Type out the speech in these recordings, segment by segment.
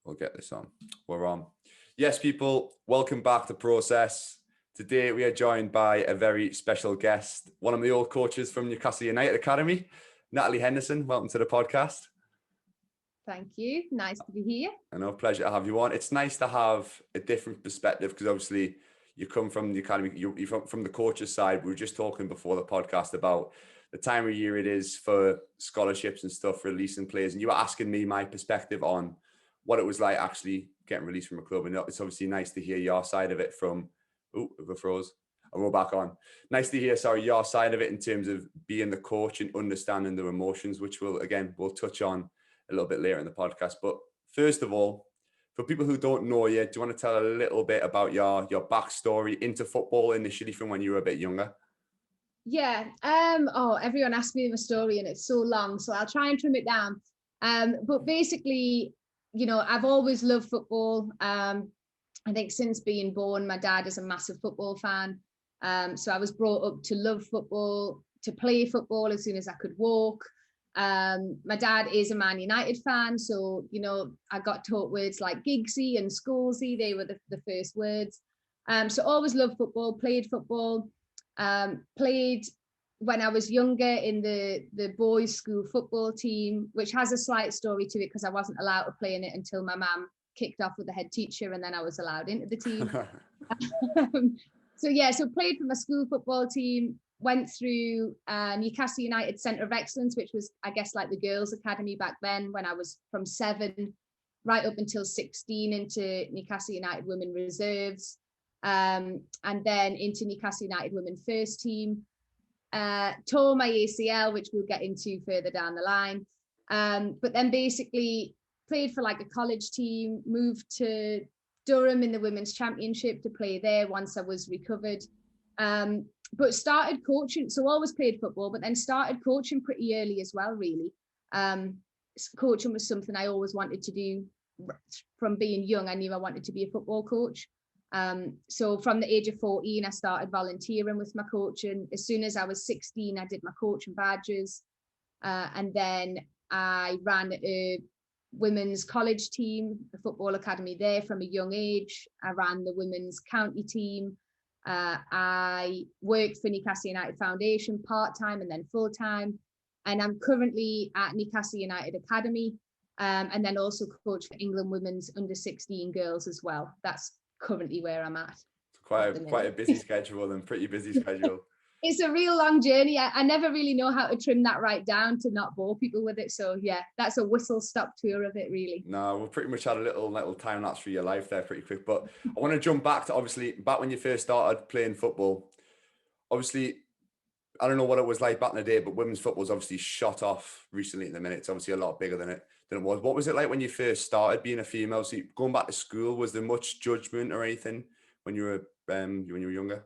We'll get this on. We're on. Yes, people, welcome back to Process. Today we are joined by a very special guest, one of the old coaches from Newcastle United Academy, Natalie Henderson. Welcome to the podcast. Thank you. Nice to be here. I know, pleasure to have you on. It's nice to have a different perspective because obviously you come from the academy, you're from the coach's side. We were just talking before the podcast about the time of year it is for scholarships and stuff, releasing players. And you were asking me my perspective on what it was like actually getting released from a club. And it's obviously nice to hear your side of it from, we froze. I'll roll back on. Nice to hear, your side of it in terms of being the coach and understanding their emotions, which we'll touch on a little bit later in the podcast. But first of all, for people who don't know you, do you want to tell a little bit about your backstory into football initially from when you were a bit younger? Yeah. Everyone asks me my story and it's so long, so I'll try and trim it down. But basically, I've always loved football. I think since being born, my dad is a massive football fan. So I was brought up to love football, to play football as soon as I could walk. My dad is a Man United fan, so I got taught words like Giggsy and Scoresy. They were the first words. So always loved football, played football, played when I was younger in the boys' school football team, which has a slight story to it because I wasn't allowed to play in it until my mum kicked off with the head teacher, and then I was allowed into the team. So played for my school football team. Went through Newcastle United Centre of Excellence, which was, I guess, like the girls' academy back then, when I was from 7 right up until 16 into Newcastle United Women Reserves, and then into Newcastle United Women First Team. Tore my ACL, which we'll get into further down the line. But then basically played for like a college team, moved to Durham in the Women's Championship to play there once I was recovered. But started coaching, so always played football, but then started coaching pretty early as well, really. Coaching was something I always wanted to do from being young. I knew I wanted to be a football coach. So from the age of 14, I started volunteering with my coaching. As soon as I was 16, I did my coaching badges. And then I ran a women's college team, the football academy there from a young age. I ran the women's county team. I worked for Newcastle United Foundation part-time and then full-time, and I'm currently at Newcastle United Academy, and then also coach for England women's under 16 girls as well. That's currently where I'm at. Quite a busy schedule and pretty busy schedule. It's a real long journey. I never really know how to trim that right down to not bore people with it. So yeah, that's a whistle-stop tour of it, really. No, we've pretty much had a little time lapse through your life there pretty quick. But I want to jump back to, obviously, back when you first started playing football. Obviously, I don't know what it was like back in the day, but women's football's obviously shot off recently in the minute. It's obviously a lot bigger than it was. What was it like when you first started being a female? So going back to school, was there much judgment or anything when you were younger?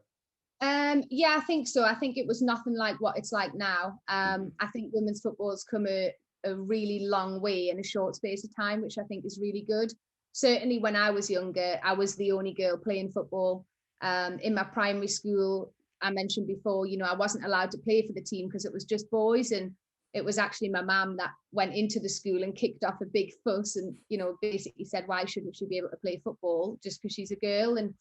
Yeah, I think so. I think it was nothing like what it's like now. I think women's football's come a really long way in a short space of time, which I think is really good. Certainly when I was younger, I was the only girl playing football. In my primary school, I mentioned before, I wasn't allowed to play for the team because it was just boys. And it was actually my mum that went into the school and kicked off a big fuss and, basically said, why shouldn't she be able to play football just because she's a girl? And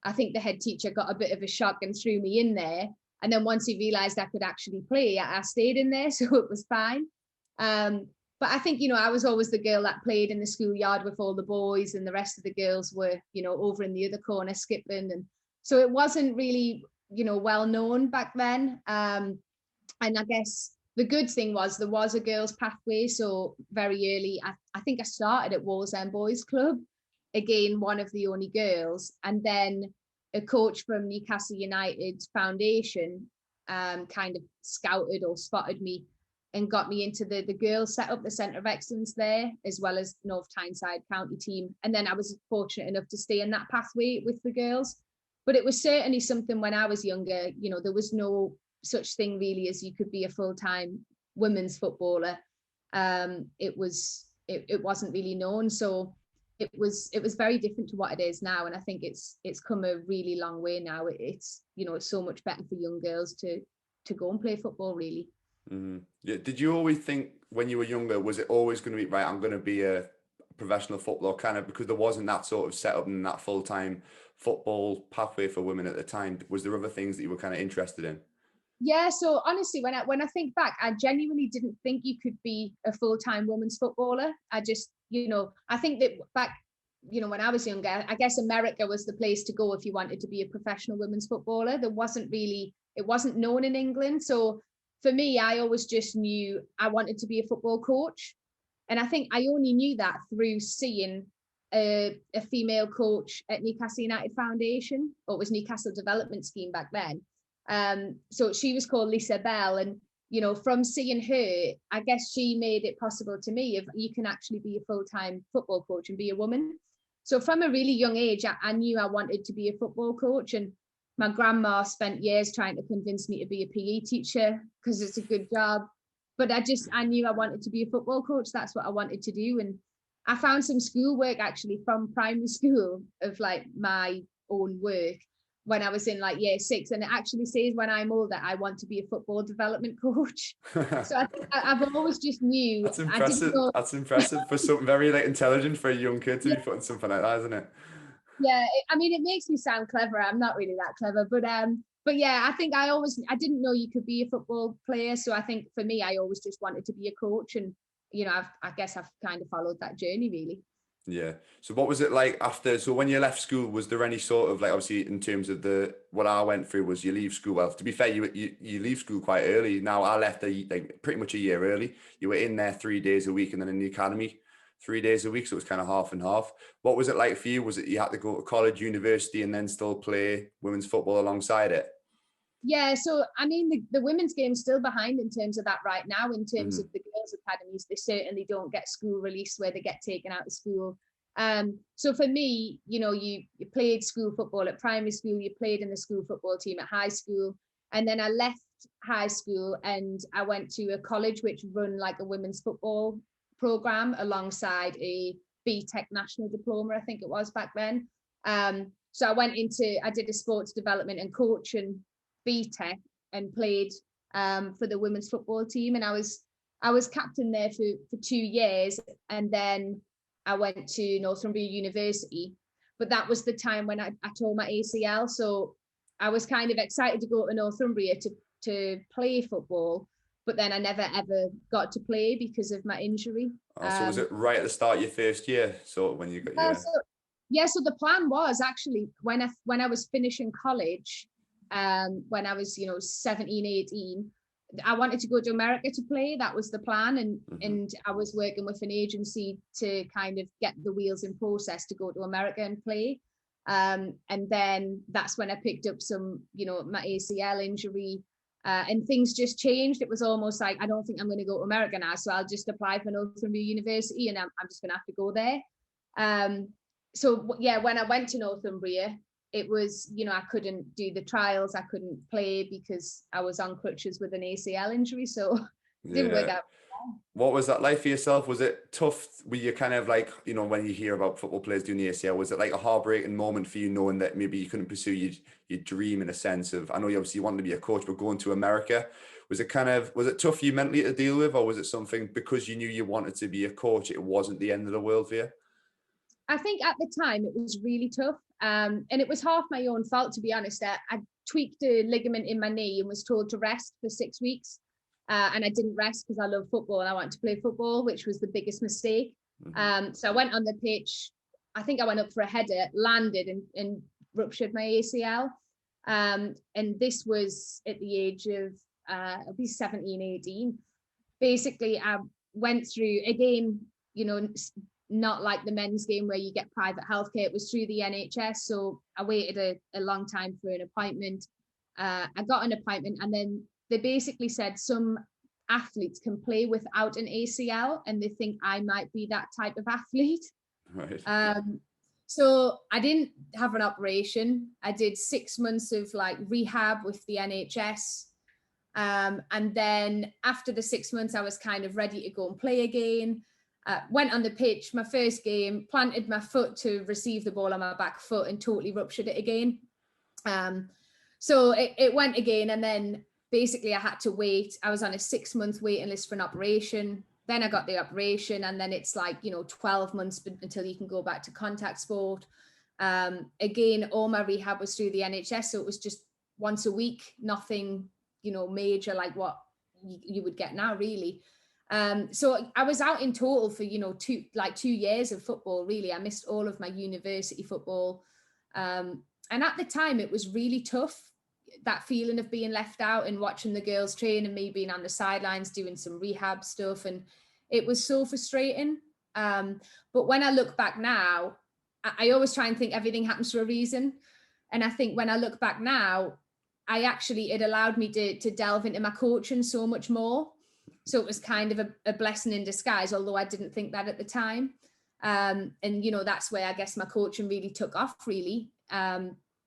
I think the head teacher got a bit of a shock and threw me in there. And then once he realised I could actually play, I stayed in there, so it was fine. But I think, I was always the girl that played in the schoolyard with all the boys, and the rest of the girls were, over in the other corner skipping. And so it wasn't really, well known back then. And I guess the good thing was there was a girls' pathway. So very early, I think I started at Wallsend Boys Club. Again, one of the only girls, and then a coach from Newcastle United Foundation kind of scouted or spotted me and got me into the girls set up the Centre of Excellence there, as well as North Tyneside County team. And then I was fortunate enough to stay in that pathway with the girls. But it was certainly something when I was younger, there was no such thing really as you could be a full-time women's footballer. It wasn't really known. So it was very different to what it is now, and I think it's come a really long way now. It's it's so much better for young girls to go and play football, really. Mm-hmm. Yeah. Did you always think when you were younger, was it always going to be right? I'm going to be a professional football, kind of because there wasn't that sort of setup and that full-time football pathway for women at the time? Was there other things that you were kind of interested in? Yeah, so honestly, when I think back, I genuinely didn't think you could be a full-time women's footballer. I just, I think that back, when I was younger, I guess America was the place to go if you wanted to be a professional women's footballer. It wasn't known in England. So for me, I always just knew I wanted to be a football coach. And I think I only knew that through seeing a female coach at Newcastle United Foundation, or it was Newcastle Development Scheme back then. So she was called Lisa Bell, and from seeing her, I guess she made it possible to me if you can actually be a full-time football coach and be a woman. So from a really young age, I knew I wanted to be a football coach, and my grandma spent years trying to convince me to be a PE teacher because it's a good job. But I knew I wanted to be a football coach. That's what I wanted to do. And I found some schoolwork actually from primary school of like my own work when I was in like year 6, and it actually says when I'm older I want to be a football development coach. So I think I've always just knew. That's impressive. That's impressive for something very like intelligent for a young kid to be putting something like that, isn't it? Yeah, it makes me sound clever. I'm not really that clever, but yeah, I think I didn't know you could be a football player. So I think for me, I always just wanted to be a coach, and I guess I've kind of followed that journey really. Yeah. So what was it like after? So when you left school, was there any sort of like, obviously in terms of what I went through was you leave school. Well, to be fair, you leave school quite early. Now I left like pretty much a year early. You were in there 3 days a week, and then in the academy 3 days a week. So it was kind of half and half. What was it like for you? Was it you had to go to college, university, and then still play women's football alongside it? Yeah, so I mean the women's game's still behind in terms of that right now. In terms of the girls' academies, they certainly don't get school release where they get taken out of school. So for me, you played school football at primary school, you played in the school football team at high school, and then I left high school and I went to a college which run like a women's football program alongside a BTEC national diploma, I think it was back then. So I did a sports development and coaching BTEC and played for the women's football team, and I was captain there for 2 years, and then I went to Northumbria University, but that was the time when I tore my ACL. So I was kind of excited to go to Northumbria to play football, but then I never ever got to play because of my injury. So was it right at the start of your first year, sort of when you got So the plan was actually when I was finishing college, when I was 17, 18, I wanted to go to America to play. That was the plan, and I was working with an agency to kind of get the wheels in process to go to America and play. And then that's when I picked up some, my ACL injury, and things just changed. It was almost like, I don't think I'm going to go to America now, so I'll just apply for Northumbria University, and I'm just going to have to go there. So yeah, when I went to Northumbria, it was, I couldn't do the trials, I couldn't play because I was on crutches with an ACL injury, so it didn't work out. What was that like for yourself? Was it tough? Were you kind of like, when you hear about football players doing the ACL, was it like a heartbreaking moment for you, knowing that maybe you couldn't pursue your dream in a sense of, I know you obviously wanted to be a coach, but going to America, was it tough for you mentally to deal with, or was it something because you knew you wanted to be a coach, it wasn't the end of the world for you? I think at the time it was really tough. And it was half my own fault, to be honest. I tweaked a ligament in my knee and was told to rest for 6 weeks. And I didn't rest because I love football and I wanted to play football, which was the biggest mistake. So I went on the pitch. I think I went up for a header, landed and ruptured my ACL. And this was at the age of, I'll be 17, 18. Basically, I went through, again, not like the men's game where you get private healthcare. It was through the NHS. So I waited a long time for an appointment. I got an appointment, and then they basically said some athletes can play without an ACL, and they think I might be that type of athlete. Right. So I didn't have an operation. I did 6 months of like rehab with the NHS. And then after the 6 months, I was kind of ready to go and play again. Went on the pitch, my first game, planted my foot to receive the ball on my back foot and totally ruptured it again. So it went again, and then basically I had to wait. I was on a 6 month waiting list for an operation. then I got the operation, and then it's like, 12 months until you can go back to contact sport. Again, all my rehab was through the NHS, so it was just once a week, nothing, major like what you would get now, really. So I was out in total for 2 years of football. Really, I missed all of my university football, and at the time it was really tough, that feeling of being left out and watching the girls train and me being on the sidelines doing some rehab stuff, and it was so frustrating. But when I look back now, I always try and think everything happens for a reason, and I think when I look back now, it allowed me to delve into my coaching so much more. So it was kind of a blessing in disguise, although I didn't think that at the time. And, that's where I guess my coaching really took off, really.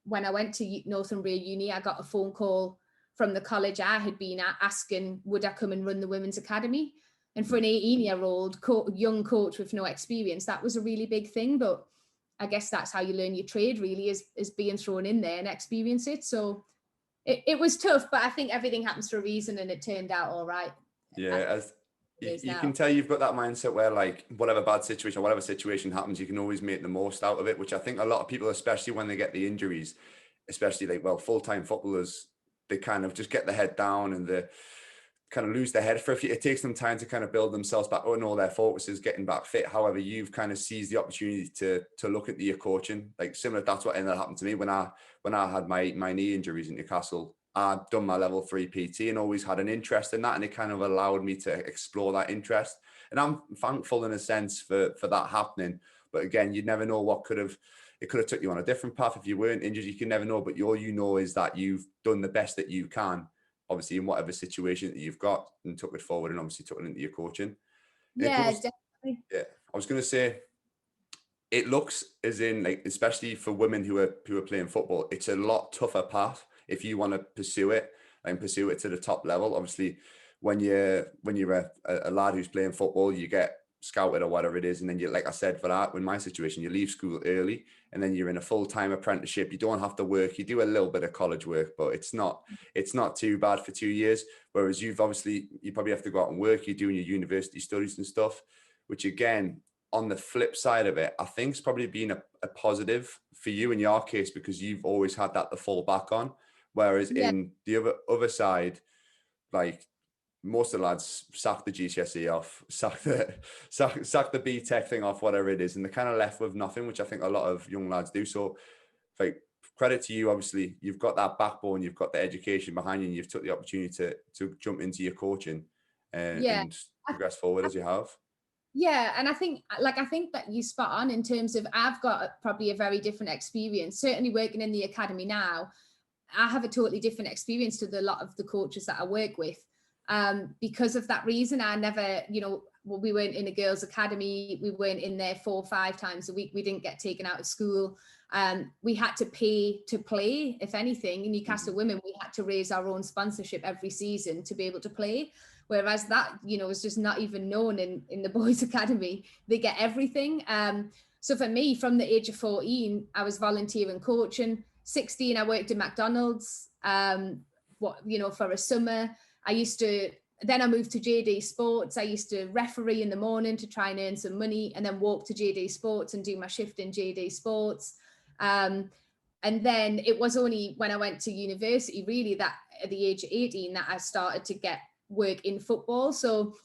When I went to Northumbria Uni, I got a phone call from the college I had been at asking, would I come and run the women's academy? And for an 18-year-old young coach with no experience, that was a really big thing. But I guess that's how you learn your trade, really, is being thrown in there and experience it. So it was tough, but I think everything happens for a reason, and it turned out all right. Yeah, as you can tell, you've got that mindset where, like, whatever bad situation, whatever situation happens, you can always make the most out of it, which I think a lot of people, especially when they get the injuries, especially full-time footballers, they kind of just get their head down and they kind of lose their head for a few. It takes them time to kind of build themselves back. Oh no, their focus is getting back fit. However, you've kind of seized the opportunity to look at your coaching. Like, similar, that's what ended up happening to me when I had my knee injuries in Newcastle. I'd done my level 3 PT and always had an interest in that, and it kind of allowed me to explore that interest. And I'm thankful in a sense for that happening. But again, you'd never know what could have took you on a different path if you weren't injured. You can never know, but all you know is that you've done the best that you can, obviously, in whatever situation that you've got, and took it forward, and obviously took it into your coaching. Yeah, definitely. Yeah, I was going to say, it looks as in, like, especially for women who are playing football, it's a lot tougher path if you want to pursue it to the top level. Obviously, when you're a lad who's playing football, you get scouted or whatever it is, and then you, like I said, for that, in my situation, you leave school early, and then you're in a full-time apprenticeship. You don't have to work. You do a little bit of college work, but it's not too bad for 2 years. Whereas you probably have to go out and work. You're doing your university studies and stuff, which, again, on the flip side of it, I think it's probably been a positive for you in your case, because you've always had that to fall back on. Whereas in the other side, like, most of the lads sack the GCSE off, sack the BTEC thing off, whatever it is, and they're kind of left with nothing, which I think a lot of young lads do. So, like, credit to you. Obviously, you've got that backbone, you've got the education behind you, and you've took the opportunity to jump into your coaching and progress forward as you have. Yeah, and I think that you spot on in terms of, I've got probably a very different experience. Certainly working in the academy now, I have a totally different experience to a lot of the coaches that I work with. Because of that reason, I never, we weren't in a girls' academy. We weren't in there 4 or 5 times a week. We didn't get taken out of school. We had to pay to play. If anything, in Newcastle Women, we had to raise our own sponsorship every season to be able to play. Whereas that, is just not even known in the boys' academy. They get everything. So for me, from the age of 14, I was volunteering coaching. 16, I worked at McDonald's, for a summer. Then I moved to JD Sports. I used to referee in the morning to try and earn some money, and then walk to JD Sports and do my shift in JD Sports. And then it was only when I went to university, really, that at the age of 18, that I started to get work in football. So,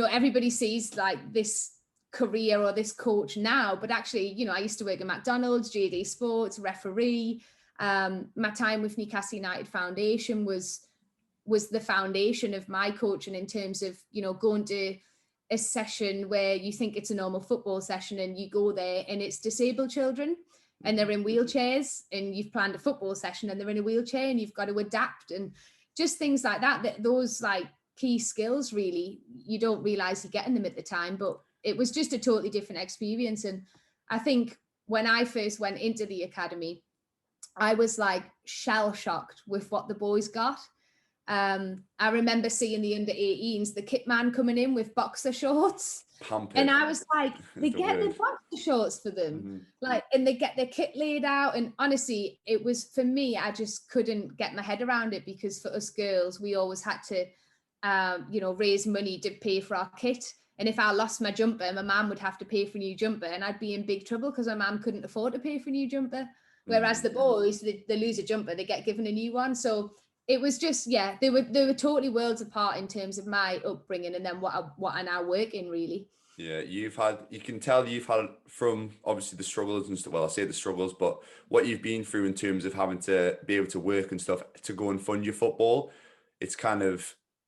everybody sees like this career or this coach now, but actually, I used to work at McDonald's, JD Sports, referee. My time with Newcastle United Foundation was the foundation of my coaching, in terms of, going to a session where you think it's a normal football session, and you go there and it's disabled children and they're in wheelchairs, and you've planned a football session and they're in a wheelchair, and you've got to adapt, and just things like that those like key skills, really, you don't realize you're getting them at the time, but it was just a totally different experience. And I think when I first went into the academy, I was like shell shocked with what the boys got. I remember seeing the under 18s, the kit man coming in with boxer shorts. Pumping. And I was like, they get the boxer shorts for them. Like, and they get their kit laid out. And honestly, it was, for me, I just couldn't get my head around it, because for us girls, we always had to, raise money to pay for our kit. And if I lost my jumper, my mum would have to pay for a new jumper, and I'd be in big trouble because my mum couldn't afford to pay for a new jumper. Whereas the boys, they lose a jumper, they get given a new one. So it was just, yeah, they were totally worlds apart in terms of my upbringing and then what I now work in, really. Yeah, you can tell you've had from obviously the struggles and stuff. Well, I say the struggles, but what you've been through in terms of having to be able to work and stuff to go and fund your football. It's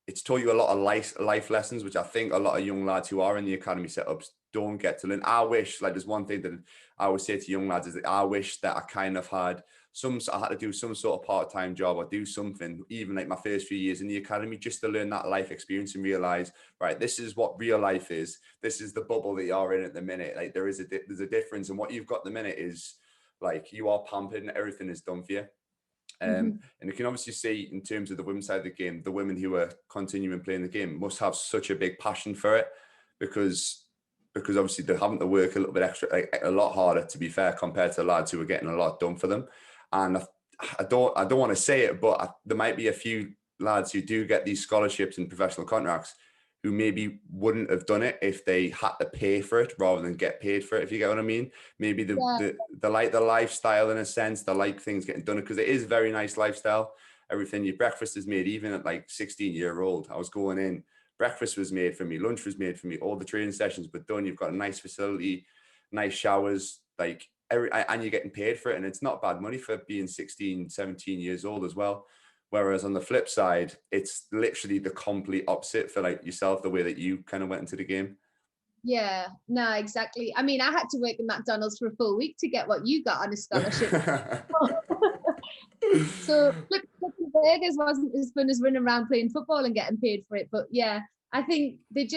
it's taught you a lot of life lessons, which I think a lot of young lads who are in the academy setups don't get to learn. I wish, like, there's one thing that I would say to young lads is that I wish that I kind of had I had to do some sort of part-time job or do something, even like my first few years in the academy, just to learn that life experience and realize, right, this is what real life is. This is the bubble that you're in at the minute. Like there's a difference, and what you've got at the minute is like you are pampered and everything is done for you. And you can obviously see in terms of the women's side of the game, the women who are continuing playing the game must have such a big passion for it because obviously they're having to work a little bit extra, like a lot harder, to be fair, compared to the lads who are getting a lot done for them. And I don't want to say it, but there might be a few lads who do get these scholarships and professional contracts who maybe wouldn't have done it if they had to pay for it rather than get paid for it, if you get what I mean. Maybe they like the lifestyle in a sense, they like things getting done, because it is a very nice lifestyle. Everything, your breakfast is made, even at like 16-year-old. I was going in, breakfast was made for me, lunch was made for me, all the training sessions were done. You've got a nice facility, nice showers, like and you're getting paid for it. And it's not bad money for being 16, 17 years old as well. Whereas on the flip side, it's literally the complete opposite for like yourself, the way that you kind of went into the game. Yeah, no, exactly. I mean, I had to work in McDonald's for a full week to get what you got on a scholarship. So flipping burgers wasn't as fun as running around playing football and getting paid for it. But yeah, I think they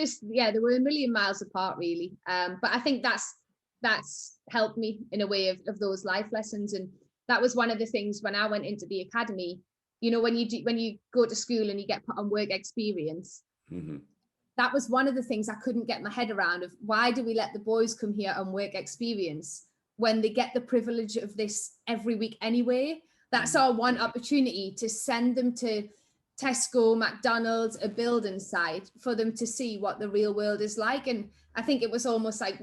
were a million miles apart, really. But I think that's helped me in a way of those life lessons. And that was one of the things when I went into the academy. You know, when you go to school and you get put on work experience, that was one of the things I couldn't get my head around, of why do we let the boys come here on work experience when they get the privilege of this every week anyway? That's our one opportunity to send them to Tesco, McDonald's, a building site for them to see what the real world is like. And I think it was almost like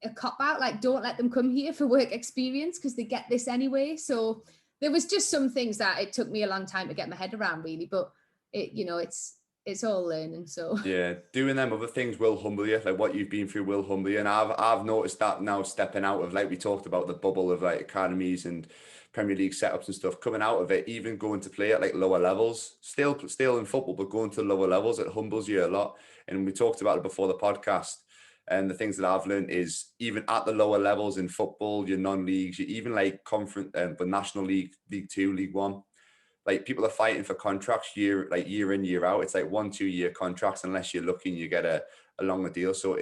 a cop out, like, don't let them come here for work experience because they get this anyway. So there was just some things that it took me a long time to get my head around, really. But it's all learning. So yeah, doing them other things will humble you. Like what you've been through will humble you. And I've noticed that now, stepping out of, like we talked about, the bubble of like academies and Premier League setups and stuff, coming out of it, even going to play at like lower levels, still in football, but going to lower levels, it humbles you a lot. And we talked about it before the podcast. And the things that I've learned is even at the lower levels in football, your non-leagues, you even like conference, but National League, League Two, League One, like people are fighting for contracts year in, year out. It's like 1-2 year contracts, unless you're lucky and you get a longer deal. So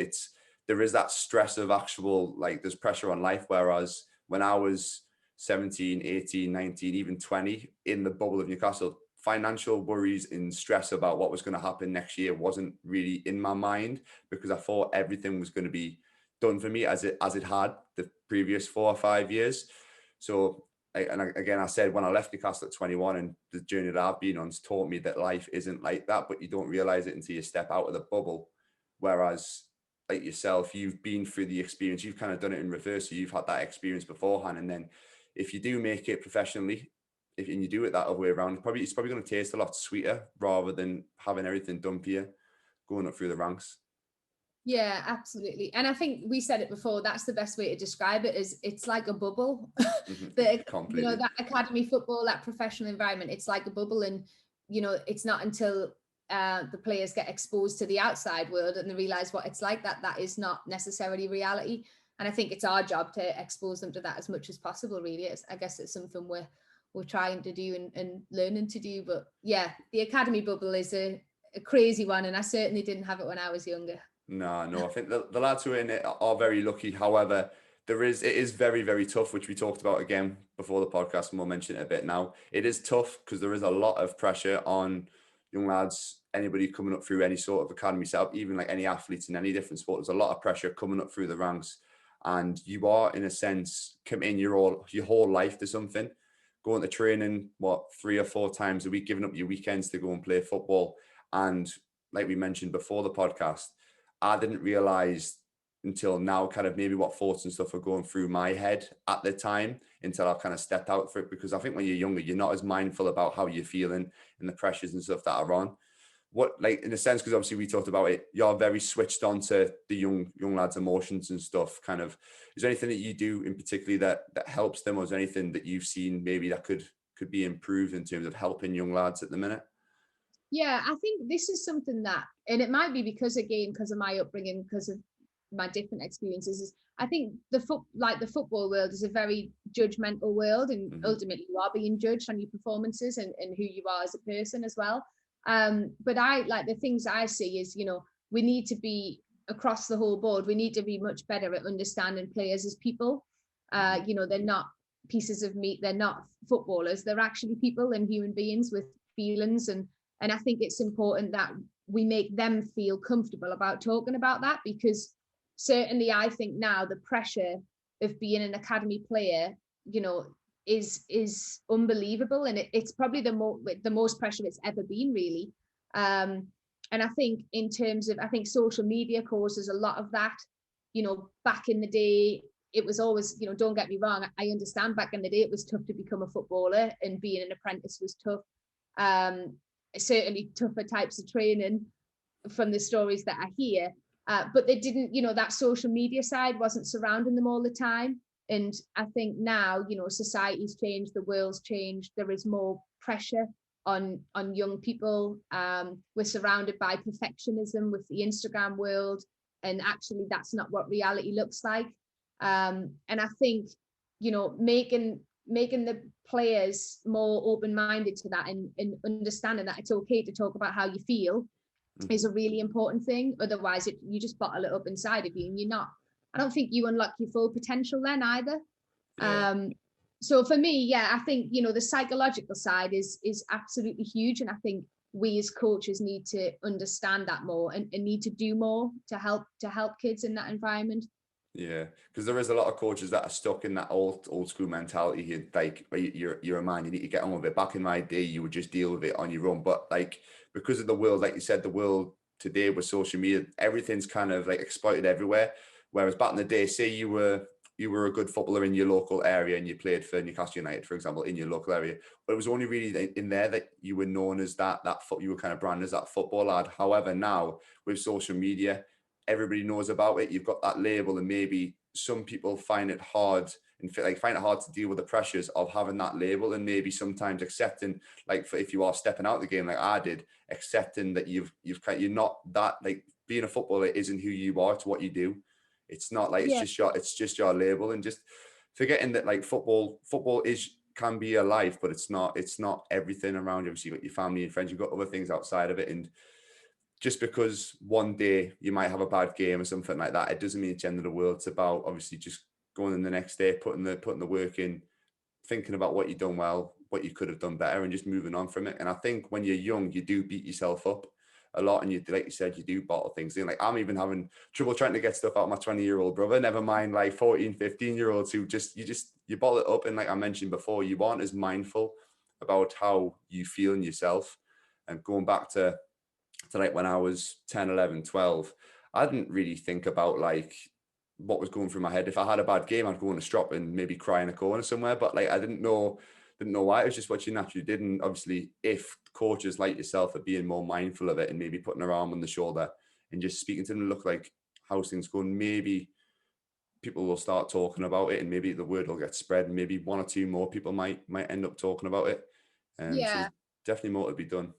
there is that stress of actual, like there's pressure on life. Whereas when I was 17, 18, 19, even 20 in the bubble of Newcastle, financial worries and stress about what was going to happen next year wasn't really in my mind, because I thought everything was going to be done for me as it had the previous 4 or 5 years. So, again, I said when I left Newcastle at 21, and the journey that I've been on has taught me that life isn't like that, but you don't realize it until you step out of the bubble. Whereas like yourself, you've been through the experience, you've kind of done it in reverse. So you've had that experience beforehand. And then if you do make it professionally, and you do it that other way around, it's probably going to taste a lot sweeter rather than having everything done for you going up through the ranks. Yeah, absolutely. And I think we said it before, that's the best way to describe it, is it's like a bubble. That academy football, that professional environment, it's like a bubble. And it's not until the players get exposed to the outside world and they realize what it's like that is not necessarily reality. And I think it's our job to expose them to that as much as possible, really. I guess it's something we're trying to do and learning to do. But yeah, the academy bubble is a crazy one, and I certainly didn't have it when I was younger. No, I think the lads who are in it are very lucky. However, it is very, very tough, which we talked about again before the podcast, and we'll mention it a bit now. It is tough because there is a lot of pressure on young lads, anybody coming up through any sort of academy setup, even like any athletes in any different sport. There's a lot of pressure coming up through the ranks, and you are, in a sense, committing your whole life to something. Going to training 3 or 4 times a week, giving up your weekends to go and play football. And like we mentioned before the podcast, I didn't realize until now kind of maybe what thoughts and stuff were going through my head at the time until I've kind of stepped out for it. Because I think when you're younger, you're not as mindful about how you're feeling and the pressures and stuff that are on. What, like, in a sense, because obviously we talked about it, you're very switched on to the young lads' emotions and stuff. Kind of, is there anything that you do in particular that helps them, or is there anything that you've seen maybe that could be improved in terms of helping young lads at the minute? Yeah, I think this is something that, and it might be because of my upbringing, because of my different experiences, is I think the football world is a very judgmental world, and ultimately you are being judged on your performances and who you are as a person as well. But I like the things I see is, we need to be across the whole board. We need to be much better at understanding players as people. They're not pieces of meat. They're not footballers. They're actually people and human beings with feelings. And I think it's important that we make them feel comfortable about talking about that, because certainly I think now the pressure of being an academy player, is unbelievable, and it's probably the most pressure it's ever been, really. And I think in terms of, I think social media causes a lot of that. Back in the day, it was always, don't get me wrong, I understand back in the day it was tough to become a footballer, and being an apprentice was tough. Certainly tougher types of training from the stories that I hear, but they didn't, that social media side wasn't surrounding them all the time. And I think now, society's changed, the world's changed. There is more pressure on young people. We're surrounded by perfectionism with the Instagram world, and actually that's not what reality looks like. And I think, making the players more open-minded to that, and understanding that it's okay to talk about how you feel is a really important thing. Otherwise, you just bottle it up inside of you, and I don't think you unlock your full potential then either. Yeah. So for me, I think, the psychological side is absolutely huge. And I think we as coaches need to understand that more, and need to do more to help kids in that environment. Yeah, because there is a lot of coaches that are stuck in that old school mentality. Like, you're a man, you need to get on with it. Back in my day, you would just deal with it on your own. But like, because of the world, like you said, the world today with social media, everything's kind of like exploited everywhere. Whereas back in the day, say you were a good footballer in your local area and you played for Newcastle United, for example, in your local area, but it was only really in there that you were known as you were kind of branded as that football lad. However, now with social media, everybody knows about it. You've got that label, and maybe some people find it hard to deal with the pressures of having that label, and maybe sometimes accepting, like, if you are stepping out of the game like I did, accepting that you're not that, like, being a footballer isn't who you are, it's what you do. It's not like it's just your label, and just forgetting that, like, football can be a life, but it's not everything around you. Obviously, you've got your family and friends, you've got other things outside of it, and just because one day you might have a bad game or something like that, it doesn't mean it's the end of the world. It's about obviously just going in the next day, putting the work in, thinking about what you've done well, what you could have done better, and just moving on from it. And I think when you're young, you do beat yourself up a lot, and you, like you said, you do bottle things in. Like, I'm even having trouble trying to get stuff out of my 20-year-old brother, never mind like 14, 15-year-olds who you bottle it up. And like I mentioned before, you aren't as mindful about how you feel in yourself. And going back to like when I was 10, 11, 12, I didn't really think about like what was going through my head. If I had a bad game, I'd go on a strop and maybe cry in a corner somewhere. But like, I didn't know why. It was just what you naturally did. And obviously, if coaches like yourself are being more mindful of it, and maybe putting their arm on the shoulder and just speaking to them, look, like, how's things going, maybe people will start talking about it, and maybe the word will get spread, and maybe one or two more people might end up talking about it. So there's definitely more to be done.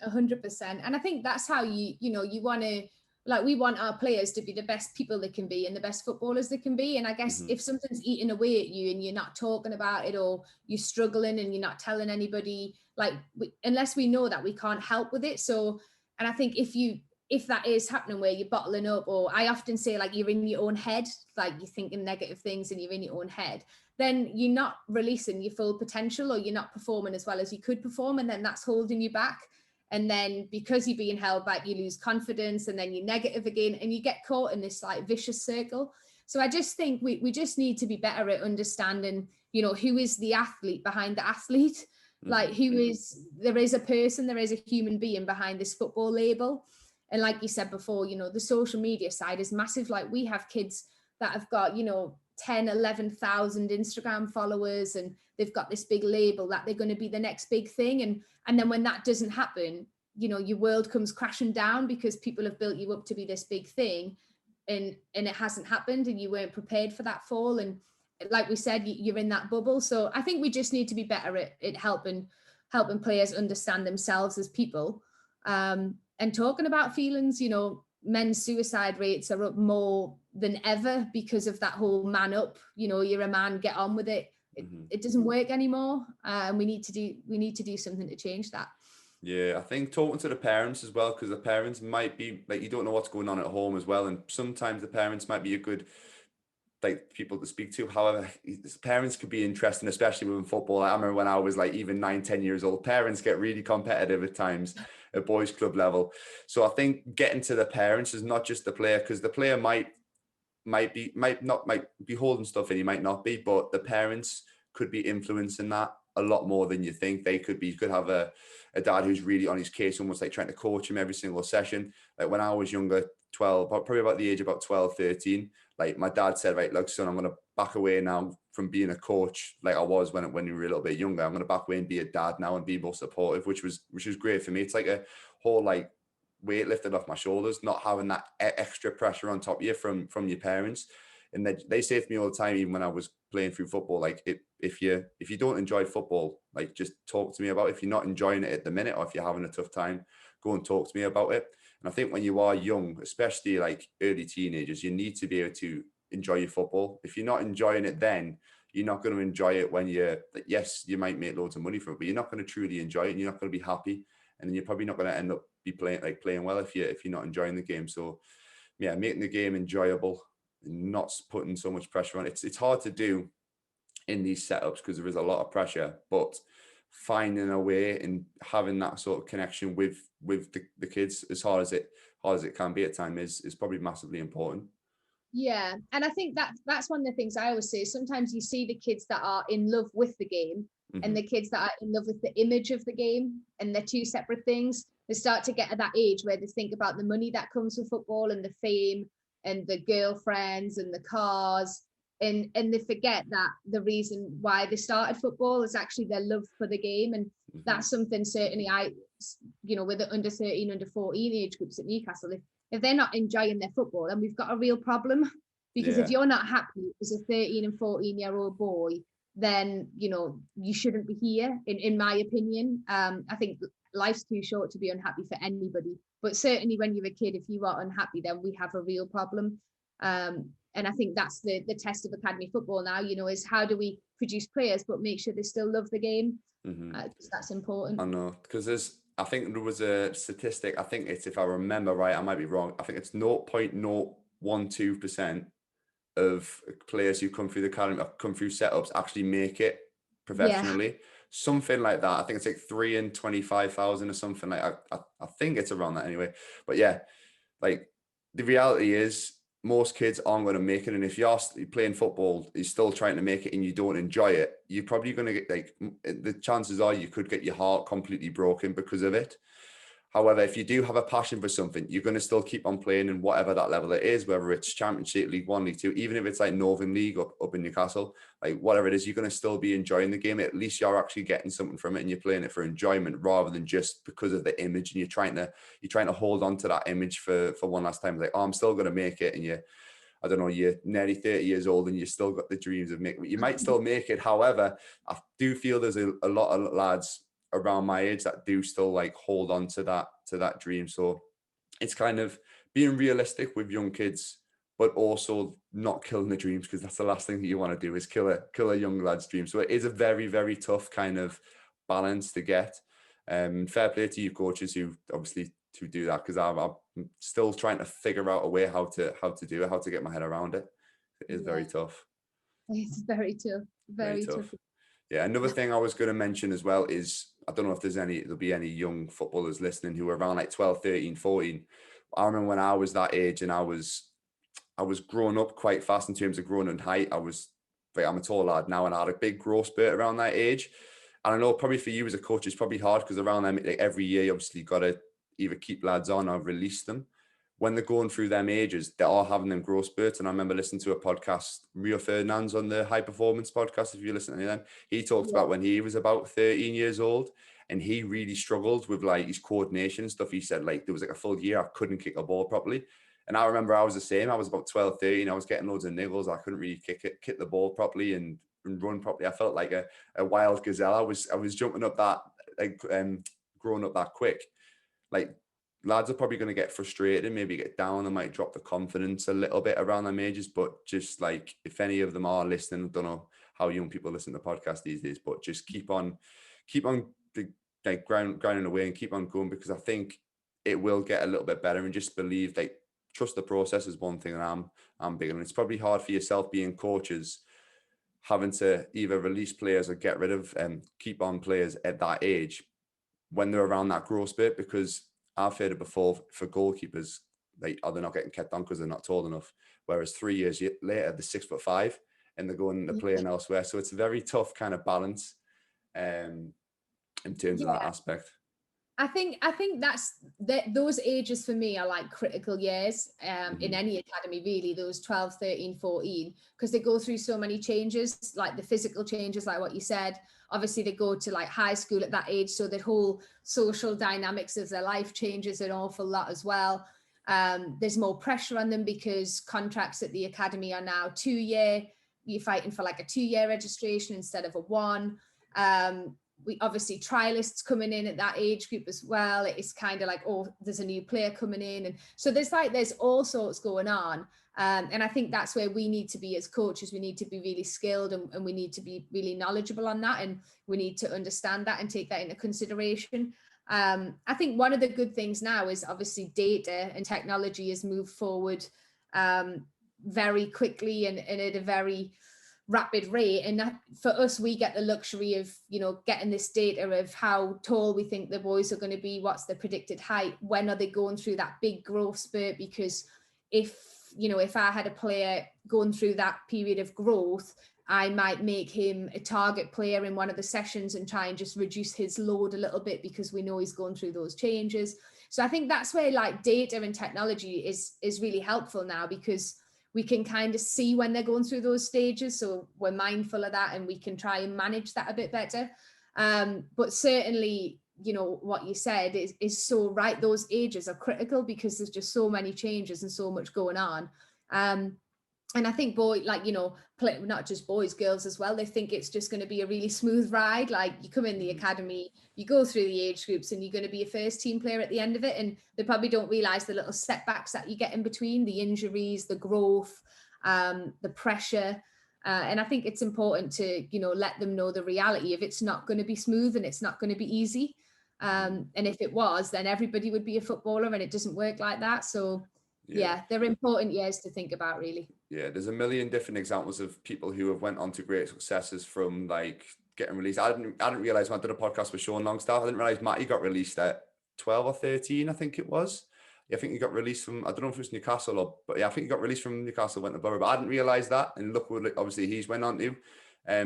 100%. And I think that's how you want to, like, we want our players to be the best people they can be and the best footballers they can be. And I guess if something's eating away at you and you're not talking about it, or you're struggling and you're not telling anybody, like, unless we know that, we can't help with it. So, and I think if that is happening where you're bottling up, or I often say, like, you're in your own head, like you're thinking negative things and you're in your own head, then you're not releasing your full potential, or you're not performing as well as you could perform. And then that's holding you back. And then because you're being held back, you lose confidence, and then you're negative again, and you get caught in this like vicious circle. So I just think we just need to be better at understanding, who is the athlete behind the athlete, like there is a person, there is a human being behind this football label. And like you said before, you know, the social media side is massive. Like we have kids that have got, you know, 10, 11,000 Instagram followers, and they've got this big label that they're going to be the next big thing. And then when that doesn't happen, you know, your world comes crashing down because people have built you up to be this big thing, and it hasn't happened, and you weren't prepared for that fall. And like we said, you're in that bubble. So I think we just need to be better at helping players understand themselves as people, and talking about feelings. You know, men's suicide rates are up more than ever because of that whole man up, you know, you're a man, get on with it. It doesn't work anymore, and we need to do something to change that. Yeah, I think talking to the parents as well, because the parents might be like, you don't know what's going on at home as well, and sometimes the parents might be a good like people to speak to. However, parents could be interesting, especially within football. I remember when I was like even 9, 10 years old, parents get really competitive at times at boys club level. So I think getting to the parents is not just the player, because the player might be holding stuff in, he might not be, but the parents could be influencing that a lot more than you think. They could be, you could have a dad who's really on his case, almost like trying to coach him every single session. Like when I was younger, 12, probably about the age of about 12, 13, like my dad said, right, look, son, I'm going to back away now from being a coach like I was when you were a little bit younger. I'm going to back away and be a dad now and be more supportive, which was great for me. It's like a whole like weight lifted off my shoulders, not having that extra pressure on top of you from your parents. And they say to me all the time, even when I was playing through football, like if you don't enjoy football, like just talk to me about it. If you're not enjoying it at the minute, or if you're having a tough time, go and talk to me about it. And I think when you are young, especially like early teenagers, you need to be able to enjoy your football. If you're not enjoying it, then you're not going to enjoy it when yes, you might make loads of money from it, but you're not going to truly enjoy it, and you're not going to be happy. And then you're probably not going to end up playing well if you're not enjoying the game. So yeah, making the game enjoyable and not putting so much pressure on it. It's hard to do in these setups because there is a lot of pressure, but finding a way and having that sort of connection with the kids, as hard as it can be at times, is probably massively important. Yeah, and I think that's one of the things I always say. Sometimes you see the kids that are in love with the game and the kids that are in love with the image of the game, and they're two separate things. They start to get at that age where they think about the money that comes with football and the fame and the girlfriends and the cars, and they forget that the reason why they started football is actually their love for the game. And that's something certainly with the under 13, under 14 age groups at Newcastle, if they're not enjoying their football, then we've got a real problem. Because if you're not happy as a 13 and 14-year-old boy, then you shouldn't be here, in my opinion. I think life's too short to be unhappy for anybody, but certainly when you're a kid, if you are unhappy, then we have a real problem. And I think that's the test of academy football now, is how do we produce players but make sure they still love the game? Because that's important. I know, because I think there was a statistic, I think it's, if I remember right, I might be wrong, I think it's 0.012% of players who come through the academy, come through setups, actually make it professionally. Something like that. I think it's like 3 in 25,000 or something like I think it's around that anyway. But yeah, like the reality is most kids aren't going to make it. And if you're playing football, you're still trying to make it and you don't enjoy it, you're probably going to get, like, the chances are you could get your heart completely broken because of it. However, if you do have a passion for something, you're going to still keep on playing in whatever that level it is, whether it's Championship, League One, League Two, even if it's like Northern League up in Newcastle, like whatever it is, you're going to still be enjoying the game. At least you're actually getting something from it and you're playing it for enjoyment rather than just because of the image, and you're trying to hold on to that image for one last time. Like, oh, I'm still going to make it. And you're nearly 30 years old and you still got the dreams of making it. You might still make it. However, I do feel there's a lot of lads around my age that do still like hold on to that dream. So it's kind of being realistic with young kids, but also not killing the dreams, because that's the last thing that you want to do, is kill a young lad's dream. So it is a very, very tough kind of balance to get. Fair play to you coaches who obviously to do that, because I'm still trying to figure out a way how to do it, how to get my head around it. It is very tough. It's very tough. Very tough. Yeah, another thing I was going to mention as well is, I don't know if there'll be any young footballers listening who are around like 12, 13, 14. I remember when I was that age and I was growing up quite fast in terms of growing in height. I'm a tall lad now, and I had a big growth spurt around that age. And I know probably for you as a coach, it's probably hard because around them, like every year, you obviously got to either keep lads on or release them. When they're going through them ages, they are having them growth spurts. And I remember listening to a podcast, Rio Ferdinand's on the High Performance podcast, if you listen to them, he talked about when he was about 13 years old and he really struggled with like his coordination and stuff. He said like there was like a full year I couldn't kick a ball properly. And I remember I was the same. I was about 12, 13. I was getting loads of niggles. I couldn't really kick the ball properly and run properly. I felt like a wild gazelle. I was jumping up that, like, growing up that quick. Like, lads are probably going to get frustrated, maybe get down. They might drop the confidence a little bit around their ages. But just like, if any of them are listening, I don't know how young people listen to podcasts these days, but just keep on like grinding away and keep on going, because I think it will get a little bit better. And just believe, like, trust the process is one thing that I'm big on. It's probably hard for yourself being coaches, having to either release players or get rid of and keep on players at that age when they're around that growth spurt, because I've heard it before for goalkeepers, like, they're not getting kept on because they're not tall enough. Whereas 3 years later, they're 6'5" and they're going to playing elsewhere. So it's a very tough kind of balance in terms of that aspect. I think that's those ages for me are like critical years in any academy, really, those 12, 13, 14, because they go through so many changes, like the physical changes, like what you said. Obviously, they go to like high school at that age, so the whole social dynamics of their life changes an awful lot as well. There's more pressure on them because contracts at the academy are now 2 year. You're fighting for like a 2 year registration instead of a 1. We obviously trialists coming in at that age group as well. It's kind of like, oh, there's a new player coming in. And so there's all sorts going on. And I think that's where we need to be as coaches. We need to be really skilled and we need to be really knowledgeable on that. And we need to understand that and take that into consideration. I think one of the good things now is obviously data and technology has moved forward very quickly and at a very rapid rate, and that, for us, we get the luxury of, you know, getting this data of how tall we think the boys are going to be, what's the predicted height, when are they going through that big growth spurt. Because if I had a player going through that period of growth, I might make him a target player in one of the sessions and try and just reduce his load a little bit because we know he's going through those changes. So I think that's where like data and technology is really helpful now, because we can kind of see when they're going through those stages. So we're mindful of that and we can try and manage that a bit better. But certainly, you know, what you said is so right. Those ages are critical because there's just so many changes and so much going on. And I think not just boys, girls as well, they think it's just going to be a really smooth ride. Like, you come in the academy, you go through the age groups and you're going to be a first team player at the end of it. And they probably don't realize the little setbacks that you get in between, the injuries, the growth, the pressure. And I think it's important to, you know, let them know the reality of it's not going to be smooth and it's not going to be easy. And if it was, then everybody would be a footballer, and it doesn't work like that. So yeah, they're important years to think about, really. Yeah, there's a million different examples of people who have went on to great successes from like getting released. I didn't realize when I did a podcast with Sean Longstaff, I didn't realize Matty got released at 12 or 13, I think it was. Yeah, I think he got released from, I don't know if it was Newcastle but yeah, I think he got released from Newcastle, went to Borough, but I didn't realize that. And look what obviously he's went on to.